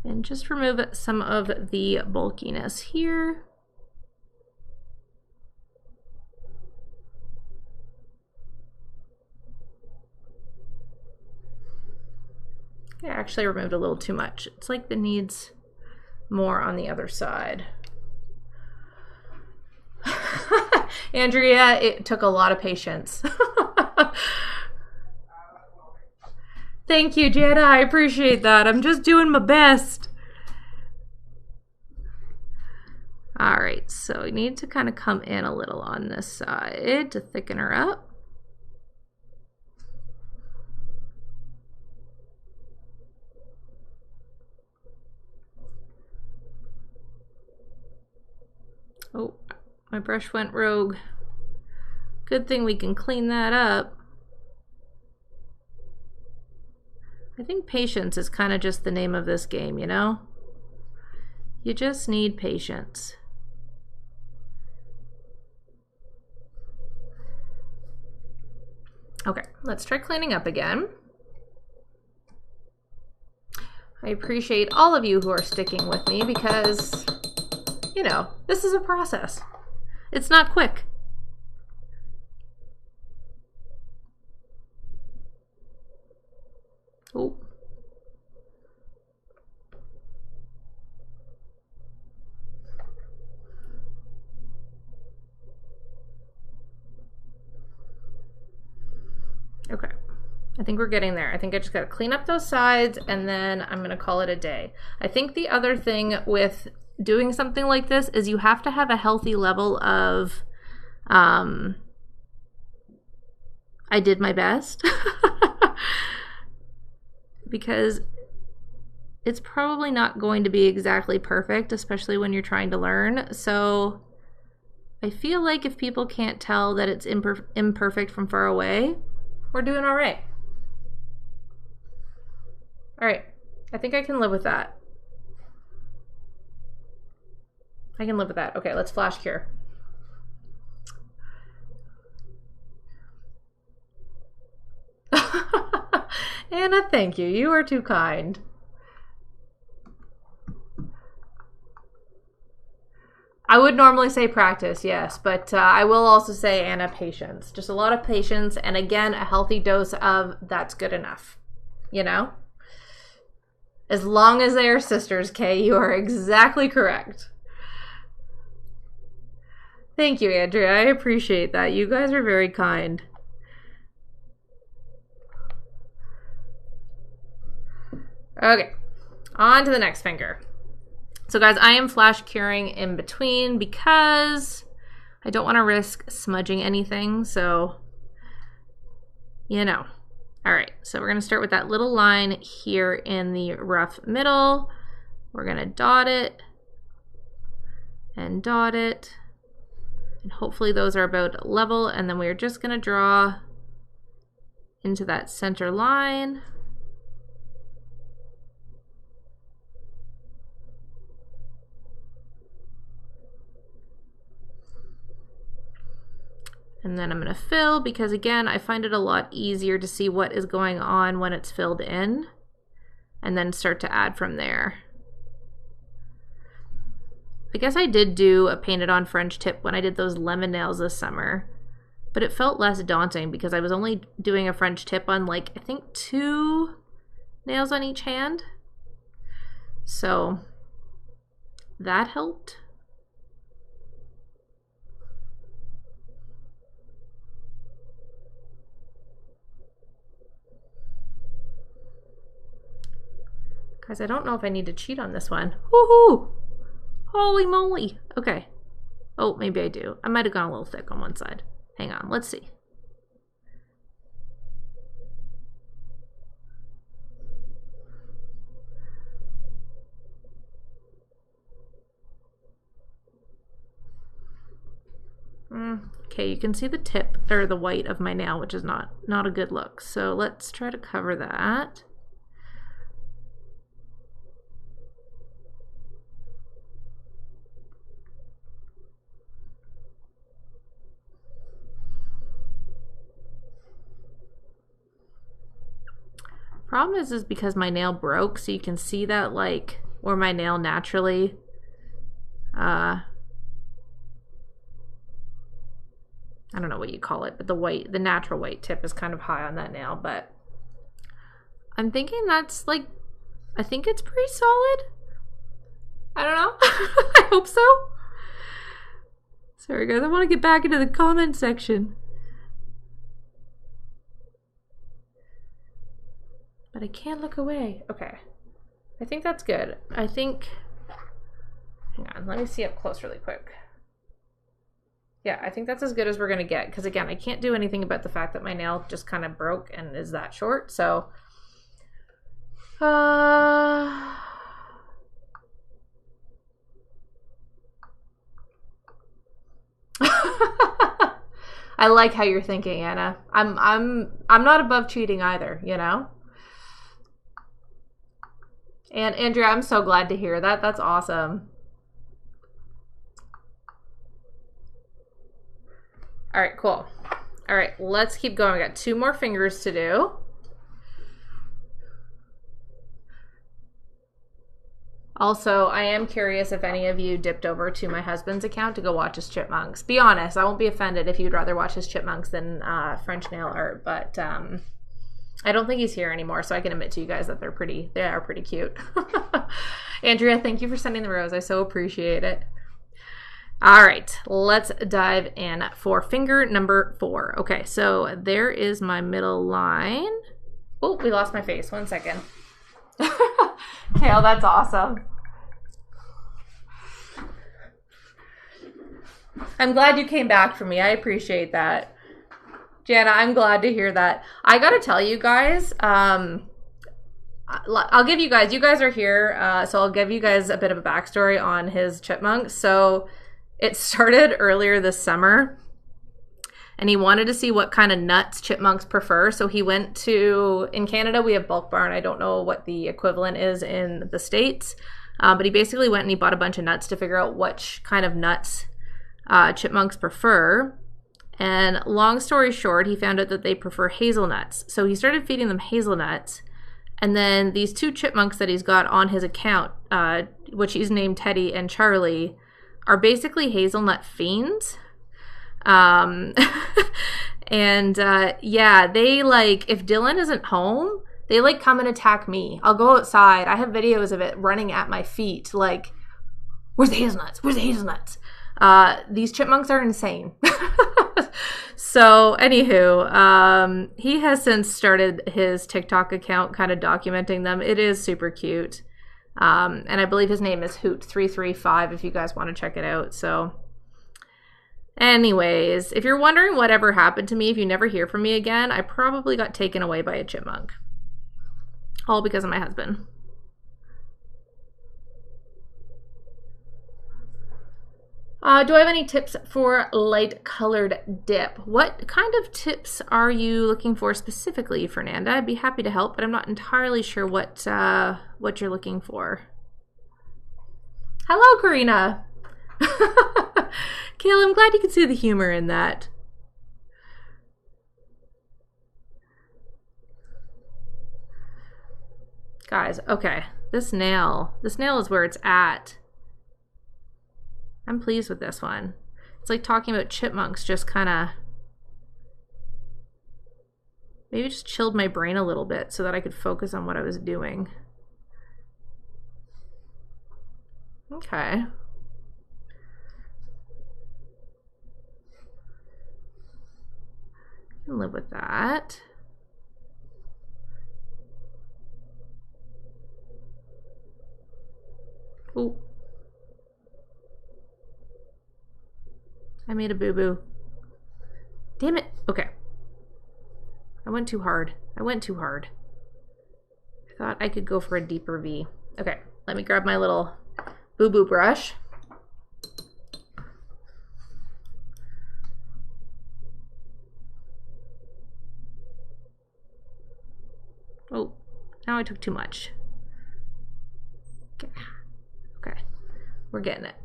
And just remove some of the bulkiness here. I actually removed a little too much. It's like it needs more on the other side. Andrea, it took a lot of patience. Thank you, Jada. I appreciate that. I'm just doing my best. All right, so we need to kind of come in a little on this side to thicken her up. Oh, my brush went rogue. Good thing we can clean that up. I think patience is kind of just the name of this game, you know? You just need patience. Okay, let's try cleaning up again. I appreciate all of you who are sticking with me because, you know, this is a process. It's not quick. Oh. Okay, I think we're getting there. I think I just got to clean up those sides and then I'm going to call it a day. I think the other thing with doing something like this is you have to have a healthy level of I did my best. Because it's probably not going to be exactly perfect, especially when you're trying to learn. So I feel like if people can't tell that it's imperfect from far away, we're doing all right. All right, I think I can live with that. I can live with that. Okay, let's flash cure. Anna, thank you. You are too kind. I would normally say practice, yes, but I will also say, Anna, patience. Just a lot of patience, and again, a healthy dose of that's good enough, you know? As long as they are sisters, Kay, you are exactly correct. Thank you, Andrea. I appreciate that. You guys are very kind. Okay, on to the next finger. So guys, I am flash curing in between because I don't want to risk smudging anything, so, you know. All right, so we're gonna start with that little line here in the rough middle. We're gonna dot it and dot it, and hopefully those are about level, and then we're just gonna draw into that center line. And then I'm going to fill because, again, I find it a lot easier to see what is going on when it's filled in, and then start to add from there. I guess I did do a painted on French tip when I did those lemon nails this summer, but it felt less daunting because I was only doing a French tip on, like, I think 2 nails on each hand. So that helped. Guys, I don't know if I need to cheat on this one. Woohoo! Holy moly. Okay. Oh, maybe I do. I might have gone a little thick on one side. Hang on, let's see. Okay, you can see the tip, or the white of my nail, which is not a good look. So let's try to cover that. Problem is because my nail broke, so you can see that, like, where my nail naturally I don't know what you call it, but the natural white tip is kind of high on that nail, but I'm thinking that's, like, I think it's pretty solid. I don't know. I hope so. Sorry guys, I want to get back into the comment section. But I can't look away. Okay. I think that's good. I think, hang on, let me see up close really quick. Yeah, I think that's as good as we're gonna get, because again, I can't do anything about the fact that my nail just kind of broke and is that short, so I like how you're thinking, Anna. I'm not above cheating either, you know? And Andrea, I'm so glad to hear that. That's awesome. All right, cool. All right, let's keep going. We got 2 more fingers to do. Also, I am curious if any of you dipped over to my husband's account to go watch his chipmunks. Be honest, I won't be offended if you'd rather watch his chipmunks than French nail art, but I don't think he's here anymore, so I can admit to you guys that they are pretty cute. Andrea, thank you for sending the rose. I so appreciate it. All right, let's dive in for finger number 4. Okay, so there is my middle line. Oh, we lost my face. 1 second. Kale, that's awesome. I'm glad you came back for me. I appreciate that. Jana, I'm glad to hear that. I gotta tell you guys, I'll give you guys are here, so I'll give you guys a bit of a backstory on his chipmunks. So it started earlier this summer, and he wanted to see what kind of nuts chipmunks prefer. So he went to, in Canada, we have Bulk Barn. I don't know what the equivalent is in the States, but he basically went and he bought a bunch of nuts to figure out which kind of nuts chipmunks prefer. And long story short, he found out that they prefer hazelnuts. So he started feeding them hazelnuts. And then these two chipmunks that he's got on his account, which he's named Teddy and Charlie, are basically hazelnut fiends. And yeah, they like, if Dylan isn't home, they like come and attack me. I'll go outside. I have videos of it running at my feet like, where's the hazelnuts? Where's the hazelnuts? These chipmunks are insane. So anywho, he has since started his TikTok account kind of documenting them. It is super cute. And I believe his name is Hoot335 if you guys want to check it out. So anyways, if you're wondering whatever happened to me, if you never hear from me again, I probably got taken away by a chipmunk. All because of my husband. Do I have any tips for light colored dip? What kind of tips are you looking for specifically, Fernanda? I'd be happy to help, but I'm not entirely sure what you're looking for. Hello, Karina. Kayla, I'm glad you could see the humor in that. Guys, okay. This nail is where it's at. I'm pleased with this one. It's like talking about chipmunks, just kind of maybe just chilled my brain a little bit so that I could focus on what I was doing. Okay. I can live with that. Ooh. I made a boo-boo. Damn it. Okay. I went too hard. I thought I could go for a deeper V. Okay, let me grab my little boo-boo brush. Oh, now I took too much. Okay. We're getting it.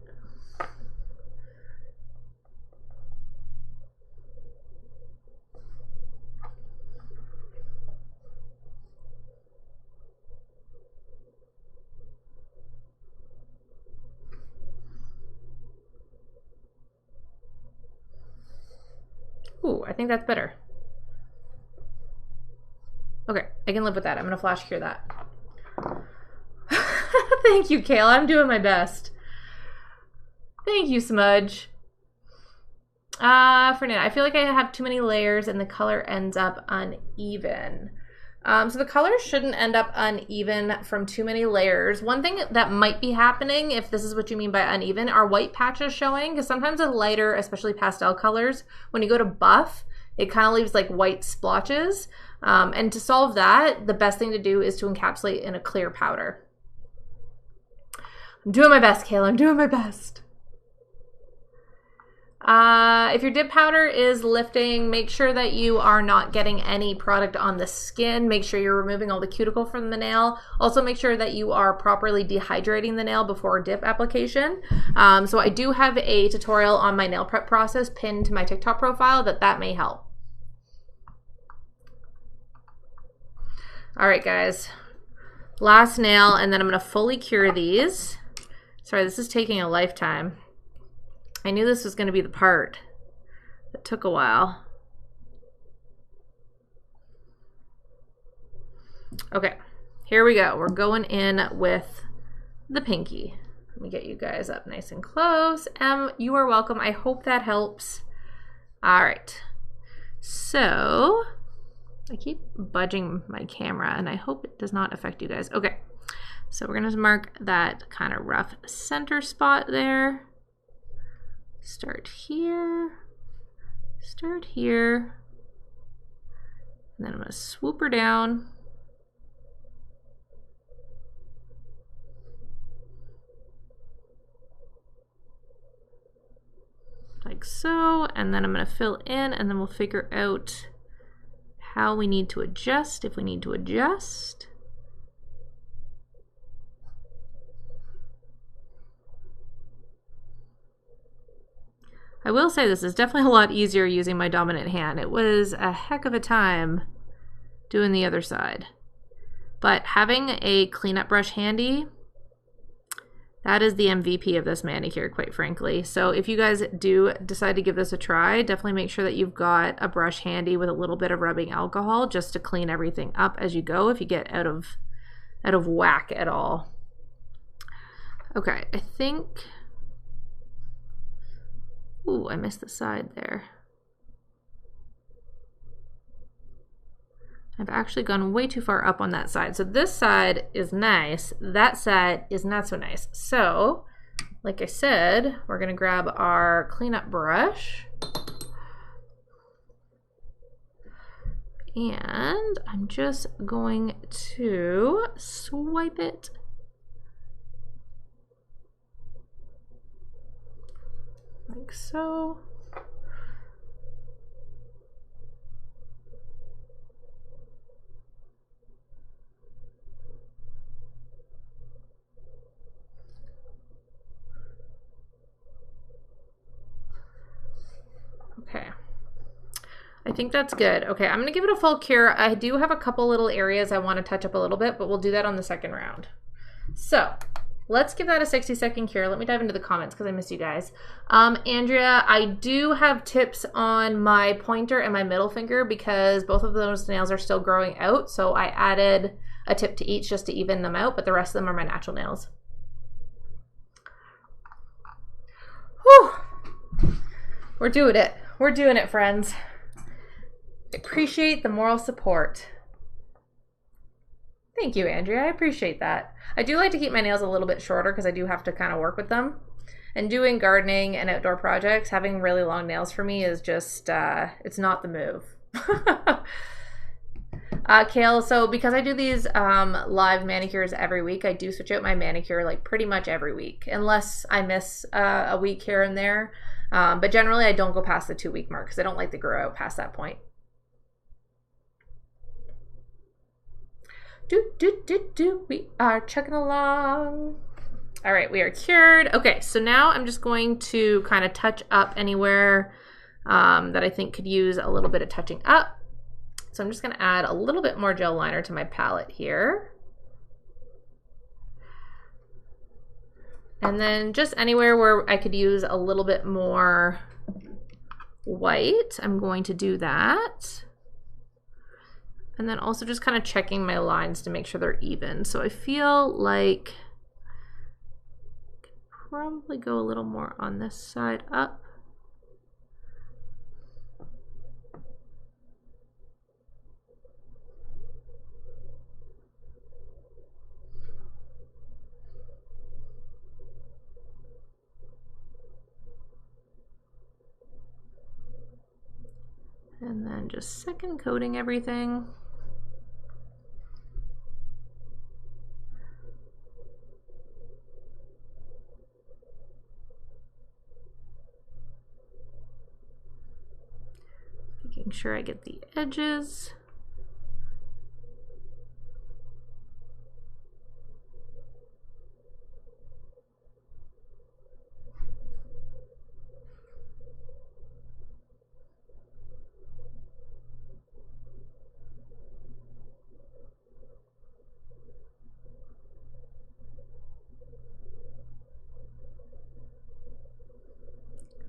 Ooh, I think that's better. Okay, I can live with that. I'm gonna flash cure that. Thank you, Kayla. I'm doing my best. Thank you, Smudge. Fernanda, I feel like I have too many layers and the color ends up uneven. So the color shouldn't end up uneven from too many layers. One thing that might be happening, if this is what you mean by uneven, are white patches showing, because sometimes a lighter, especially pastel colors, when you go to buff, it kind of leaves like white splotches. And to solve that, the best thing to do is to encapsulate in a clear powder. I'm doing my best, Kayla. I'm doing my best. If your dip powder is lifting, make sure that you are not getting any product on the skin. Make sure you're removing all the cuticle from the nail. Also make sure that you are properly dehydrating the nail before dip application. So I do have a tutorial on my nail prep process pinned to my TikTok profile that may help. All right, guys. Last nail, and then I'm going to fully cure these. Sorry, this is taking a lifetime. I knew this was going to be the part that took a while. Okay, here we go. We're going in with the pinky. Let me get you guys up nice and close. You are welcome. I hope that helps. All right. So I keep budging my camera and I hope it does not affect you guys. Okay, so we're going to mark that kind of rough center spot there. Start here, and then I'm going to swoop her down. like so, and then I'm going to fill in, and then we'll figure out how we need to adjust, if we need to adjust. I will say this is definitely a lot easier using my dominant hand. It was a heck of a time doing the other side. But having a cleanup brush handy, that is the MVP of this manicure, quite frankly. So if you guys do decide to give this a try, definitely make sure that you've got a brush handy with a little bit of rubbing alcohol just to clean everything up as you go if you get out of whack at all. Okay, I think... Ooh, I missed the side there. I've actually gone way too far up on that side. So this side is nice. That side is not so nice. So, like I said, we're gonna grab our cleanup brush. And I'm just going to swipe it. Like so. Okay. I think that's good. Okay, I'm gonna give it a full cure. I do have a couple little areas I want to touch up a little bit, but we'll do that on the second round. So let's give that a 60-second cure. Let me dive into the comments because I miss you guys. Andrea, I do have tips on my pointer and my middle finger because both of those nails are still growing out. So I added a tip to each just to even them out, but the rest of them are my natural nails. Whew. We're doing it. We're doing it, friends. I appreciate the moral support. Thank you, Andrea. I appreciate that. I do like to keep my nails a little bit shorter because I do have to kind of work with them. And doing gardening and outdoor projects, having really long nails for me is just, it's not the move. Kale, so because I do these live manicures every week, I do switch out my manicure like pretty much every week, unless I miss a week here and there. But generally I don't go past the 2-week mark because I don't like to grow out past that point. We are chugging along. All right, we are cured. Okay, so now I'm just going to kind of touch up anywhere that I think could use a little bit of touching up. So I'm just gonna add a little bit more gel liner to my palette here. And then just anywhere where I could use a little bit more white, I'm going to do that. And then also just kind of checking my lines to make sure they're even. So I feel like I could probably go a little more on this side up. And then just second coating everything. Making sure I get the edges.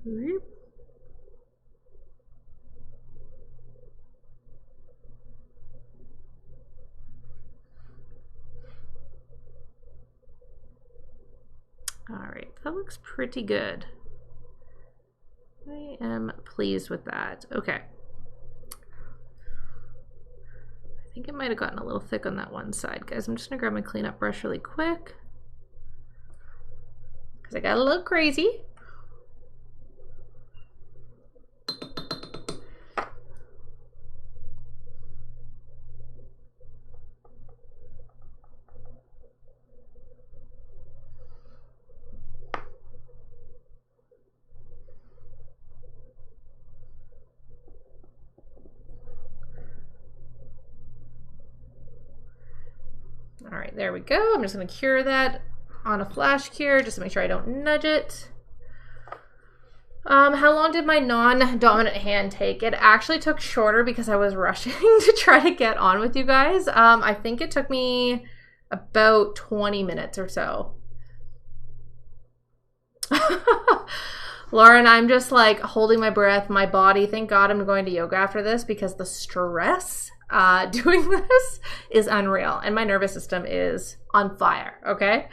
Whoop. All right, that looks pretty good. I am pleased with that. Okay. I think it might have gotten a little thick on that one side, guys. I'm just gonna grab my cleanup brush really quick because I got a little crazy. All right, there we go. I'm just gonna cure that on a flash cure just to make sure I don't nudge it. How long did my non-dominant hand take? It actually took shorter because I was rushing to try to get on with you guys. I think it took me about 20 minutes or so. Lauren, I'm just like holding my breath, my body. Thank God I'm going to yoga after this because the stress doing this is unreal and my nervous system is on fire, okay?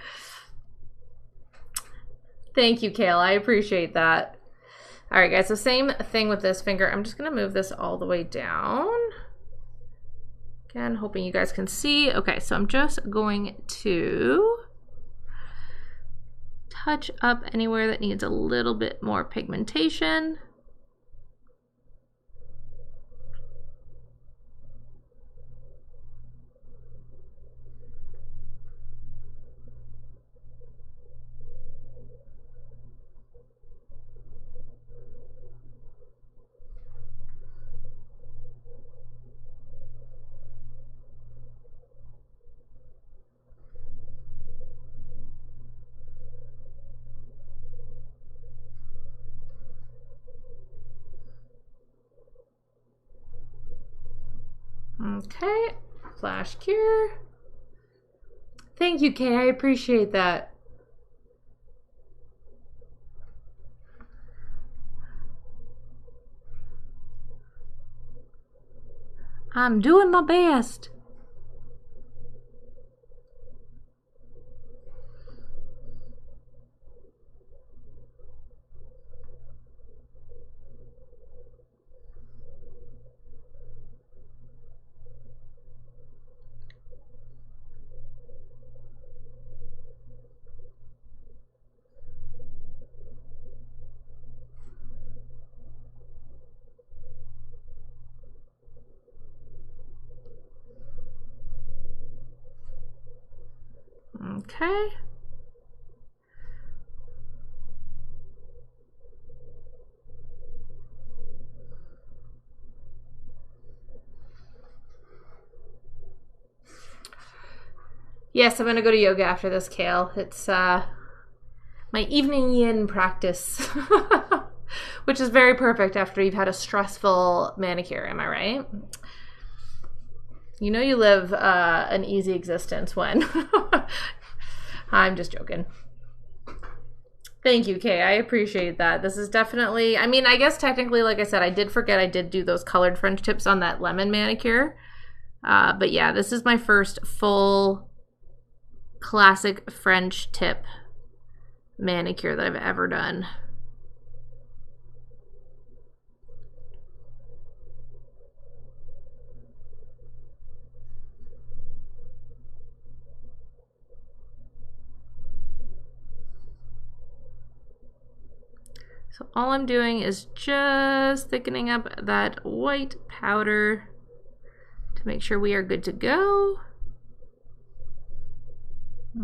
Thank you, Kale. I appreciate that. All right, guys, so same thing with this finger. I'm just gonna move this all the way down. Again, hoping you guys can see. Okay, so I'm just going to touch up anywhere that needs a little bit more pigmentation. Okay, flash cure. Thank you, Kay. I appreciate that. I'm doing my best. Okay. Yes, I'm gonna go to yoga after this, Kale. It's my evening yin practice, which is very perfect after you've had a stressful manicure, am I right? You know you live an easy existence when... I'm just joking. Thank you, Kay. I appreciate that. This is definitely... I mean, I guess technically, like I said, I did forget I did do those colored French tips on that lemon manicure. But yeah, this is my first full classic French tip manicure that I've ever done. So all I'm doing is just thickening up that white powder to make sure we are good to go.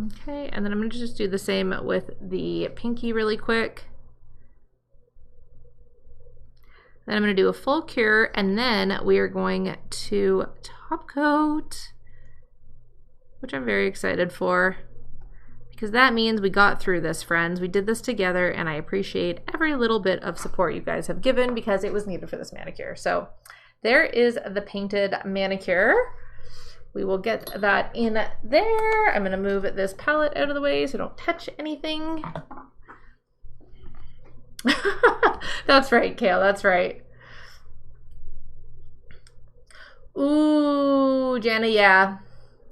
Okay, and then I'm going to just do the same with the pinky really quick. Then I'm going to do a full cure, and then we are going to top coat, which I'm very excited for, because that means we got through this, friends. We did this together, and I appreciate every little bit of support you guys have given because it was needed for this manicure. So there is the painted manicure. We will get that in there. I'm gonna move this palette out of the way so don't touch anything. That's right, Kale, that's right. Ooh, Jana, yeah.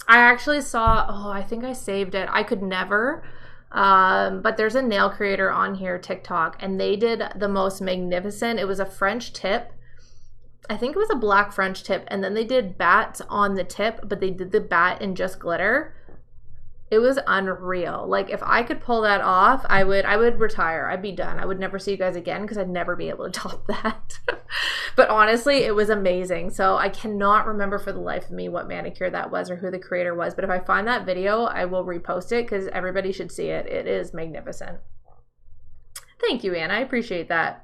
I actually saw, oh, I think I saved it. I could never, but there's a nail creator on here, TikTok, and they did the most magnificent, it was a French tip. I think it was a black French tip, and then they did bats on the tip, but they did the bat in just glitter. It was unreal. Like, if I could pull that off, I would retire. I'd be done. I would never see you guys again because I'd never be able to top that. But honestly, it was amazing. So I cannot remember for the life of me what manicure that was or who the creator was. But if I find that video, I will repost it because everybody should see it. It is magnificent. Thank you, Anna. I appreciate that.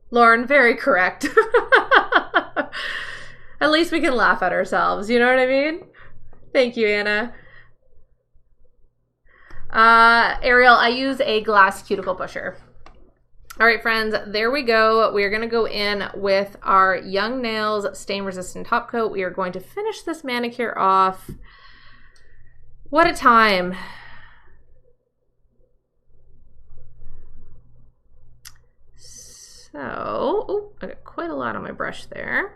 Lauren, very correct. At least we can laugh at ourselves, you know what I mean? Thank you, Anna. Ariel, I use a glass cuticle pusher. All right, friends, there we go. We are going to go in with our Young Nails stain resistant top coat. We are going to finish this manicure off. What a time. So, oh, I got quite a lot on my brush there.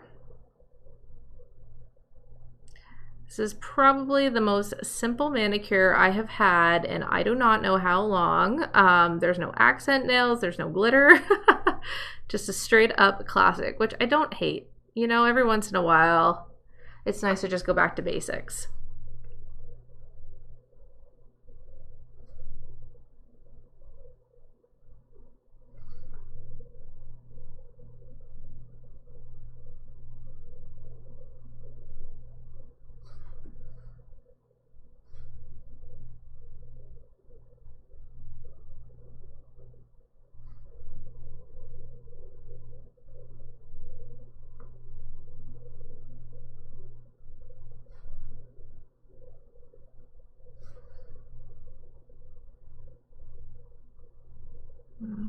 This is probably the most simple manicure I have had, and I do not know how long. There's no accent nails, there's no glitter. Just a straight up classic, which I don't hate. You know, every once in a while, it's nice to just go back to basics.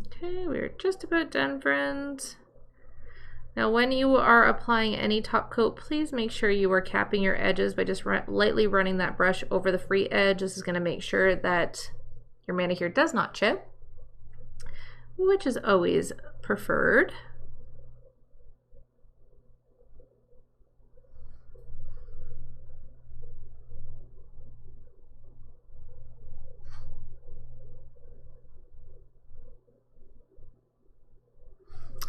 Okay, we're just about done, friends. Now, when you are applying any top coat, please make sure you are capping your edges by just lightly running that brush over the free edge. This is going to make sure that your manicure does not chip, which is always preferred.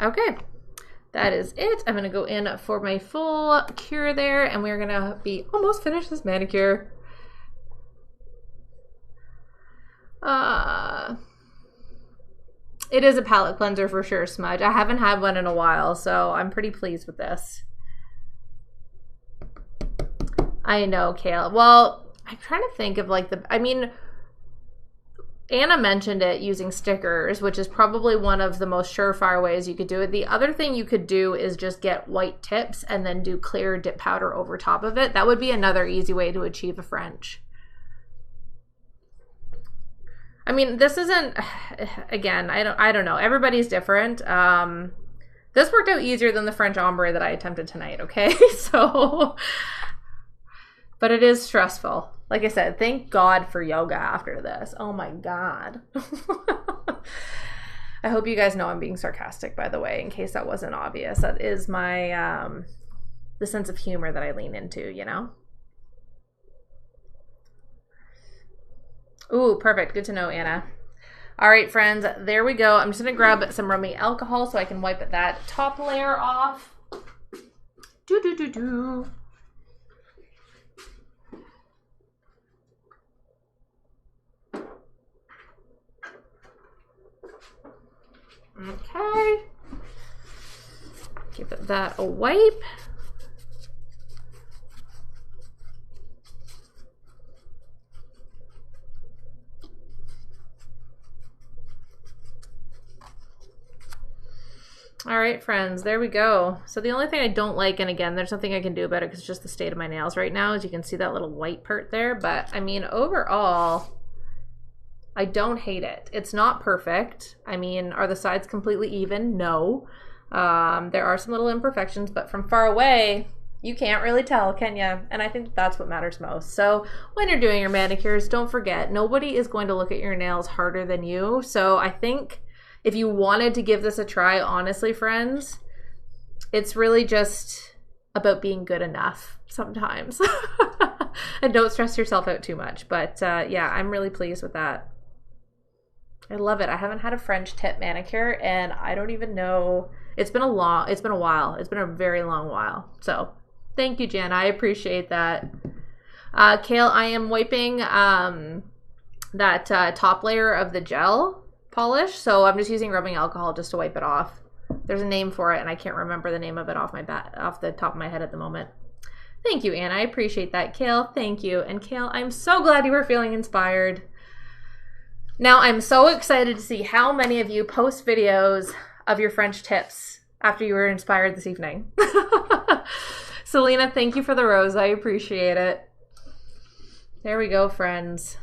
Okay, that is it. I'm gonna go in for my full cure there, and we're gonna be almost finished this manicure. It is a palette cleanser for sure, Smudge. I haven't had one in a while, so I'm pretty pleased with this. I know, Kale. Well, I'm trying to think of like I mean, Anna mentioned it using stickers, which is probably one of the most surefire ways you could do it. The other thing you could do is just get white tips and then do clear dip powder over top of it. That would be another easy way to achieve a French. I mean, this isn't, again, I don't know. Everybody's different. This worked out easier than the French ombre that I attempted tonight, okay? So, but it is stressful. Like I said, thank God for yoga after this. Oh my God. I hope you guys know I'm being sarcastic, by the way, in case that wasn't obvious. That is my, the sense of humor that I lean into, you know? Ooh, perfect. Good to know, Anna. All right, friends, there we go. I'm just going to grab some rubbing alcohol so I can wipe that top layer off. Do-do-do-do. Okay. Give that a wipe. All right, friends, there we go. So the only thing I don't like, and again, there's nothing I can do about it because it's just the state of my nails right now, as you can see that little white part there. But I mean, overall, I don't hate it. It's not perfect. I mean, are the sides completely even? No. There are some little imperfections, but from far away, you can't really tell, can you? And I think that's what matters most. So when you're doing your manicures, don't forget, nobody is going to look at your nails harder than you. So I think if you wanted to give this a try, honestly, friends, it's really just about being good enough sometimes. And don't stress yourself out too much. But yeah, I'm really pleased with that. I love it. I haven't had a French tip manicure, and I don't even know. It's been a while. It's been a very long while. So thank you, Jan. I appreciate that. Kale, I am wiping that top layer of the gel polish, so I'm just using rubbing alcohol just to wipe it off. There's a name for it, and I can't remember the name of it off the top of my head at the moment. Thank you, Anna. I appreciate that. Kale, thank you. And Kale, I'm so glad you were feeling inspired. Now, I'm so excited to see how many of you post videos of your French tips after you were inspired this evening. Selena, thank you for the rose. I appreciate it. There we go, friends.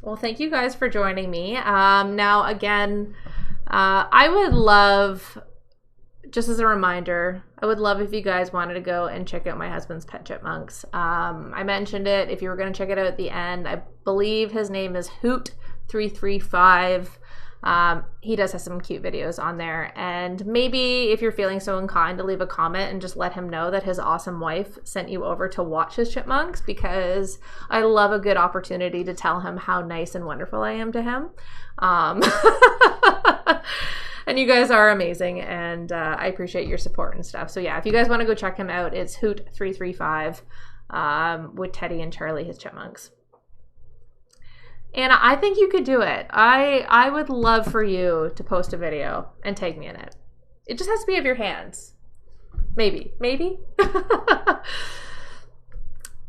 Well, thank you guys for joining me. Now, again, I would love, just as a reminder, I would love if you guys wanted to go and check out my husband's pet chipmunks. I mentioned it. If you were going to check it out at the end, I believe his name is Hoot335. He does have some cute videos on there, and maybe if you're feeling so inclined to leave a comment and just let him know that his awesome wife sent you over to watch his chipmunks, because I love a good opportunity to tell him how nice and wonderful I am to him. And you guys are amazing, and I appreciate your support and stuff. So yeah, if you guys want to go check him out, it's Hoot335 with Teddy and Charlie, his chipmunks. And I think you could do it. I would love for you to post a video and tag me in it. It just has to be of your hands. Maybe.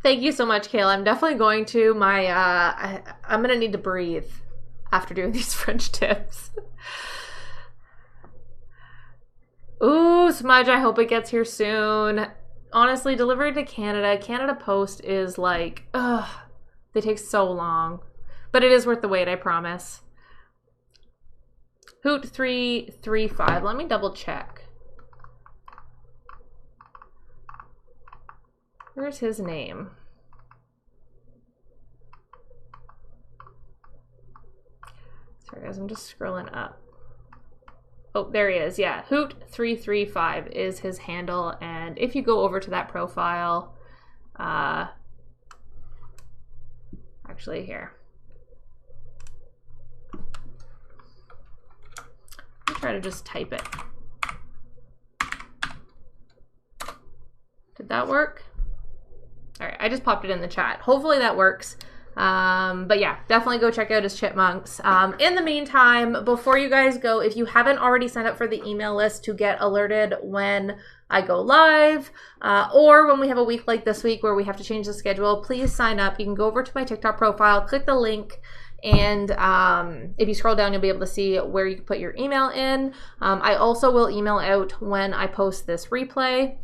Thank you so much, Kayla. I'm definitely going to. I'm going to need to breathe after doing these French tips. Ooh, Smudge, I hope it gets here soon. Honestly, delivery to Canada. Canada Post is like, ugh, they take so long. But it is worth the wait, I promise. Hoot335. Let me double check. Where's his name? Sorry guys, I'm just scrolling up. Oh, there he is. Yeah, Hoot335 is his handle. And if you go over to that profile, actually here. Try to just type it. Did that work? All right, I just popped it in the chat. Hopefully that works. But yeah, definitely go check out his chipmunks. In the meantime, before you guys go, if you haven't already signed up for the email list to get alerted when I go live, or when we have a week like this week where we have to change the schedule, please sign up. You can go over to my TikTok profile, click the link, and if you scroll down, you'll be able to see where you can put your email in. I also will email out when I post this replay.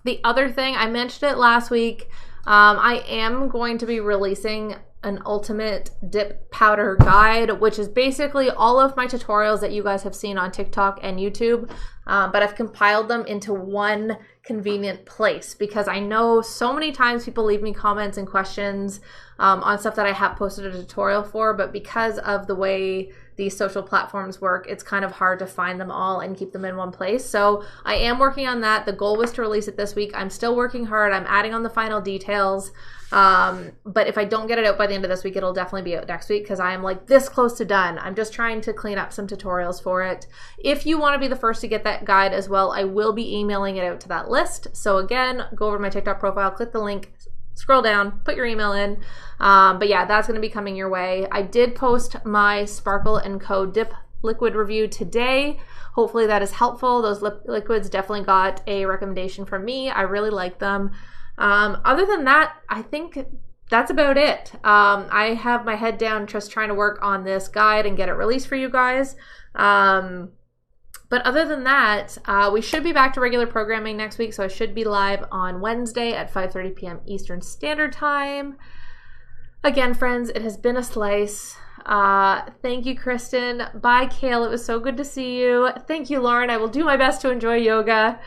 The other thing, I mentioned it last week, I am going to be releasing an ultimate dip powder guide, which is basically all of my tutorials that you guys have seen on TikTok and YouTube, but I've compiled them into one convenient place, because I know so many times people leave me comments and questions on stuff that I have posted a tutorial for, but because of the way these social platforms work, it's kind of hard to find them all and keep them in one place. So I am working on that. The goal was to release it this week. I'm still working hard. I'm adding on the final details. But if I don't get it out by the end of this week, it'll definitely be out next week, because I am like this close to done. I'm just trying to clean up some tutorials for it. If you want to be the first to get that guide as well, I will be emailing it out to that list. So again, go over to my TikTok profile, click the link, scroll down, put your email in. But yeah, that's going to be coming your way. I did post my Sparkle & Co. dip liquid review today. Hopefully that is helpful. Those liquids definitely got a recommendation from me. I really like them. Other than that, I think that's about it. I have my head down just trying to work on this guide and get it released for you guys. But other than that, we should be back to regular programming next week, so I should be live on Wednesday at 5:30 p.m. Eastern Standard Time. Again, friends, it has been a slice. Thank you, Kristen. Bye, Kale. It was so good to see you. Thank you, Lauren. I will do my best to enjoy yoga.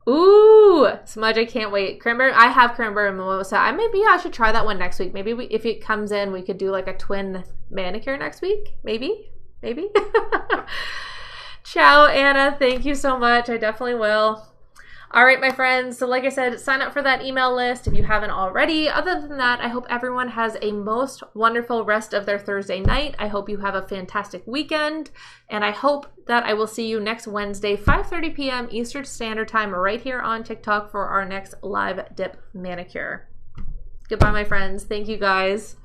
Ooh, Smudge, I can't wait. Cranberry, I have cranberry mimosa. Maybe I should try that one next week. Maybe if it comes in, we could do like a twin manicure next week. Maybe. Ciao, Anna. Thank you so much. I definitely will. All right, my friends. So like I said, sign up for that email list if you haven't already. Other than that, I hope everyone has a most wonderful rest of their Thursday night. I hope you have a fantastic weekend. And I hope that I will see you next Wednesday, 5:30 p.m. Eastern Standard Time, right here on TikTok for our next live dip manicure. Goodbye, my friends. Thank you, guys.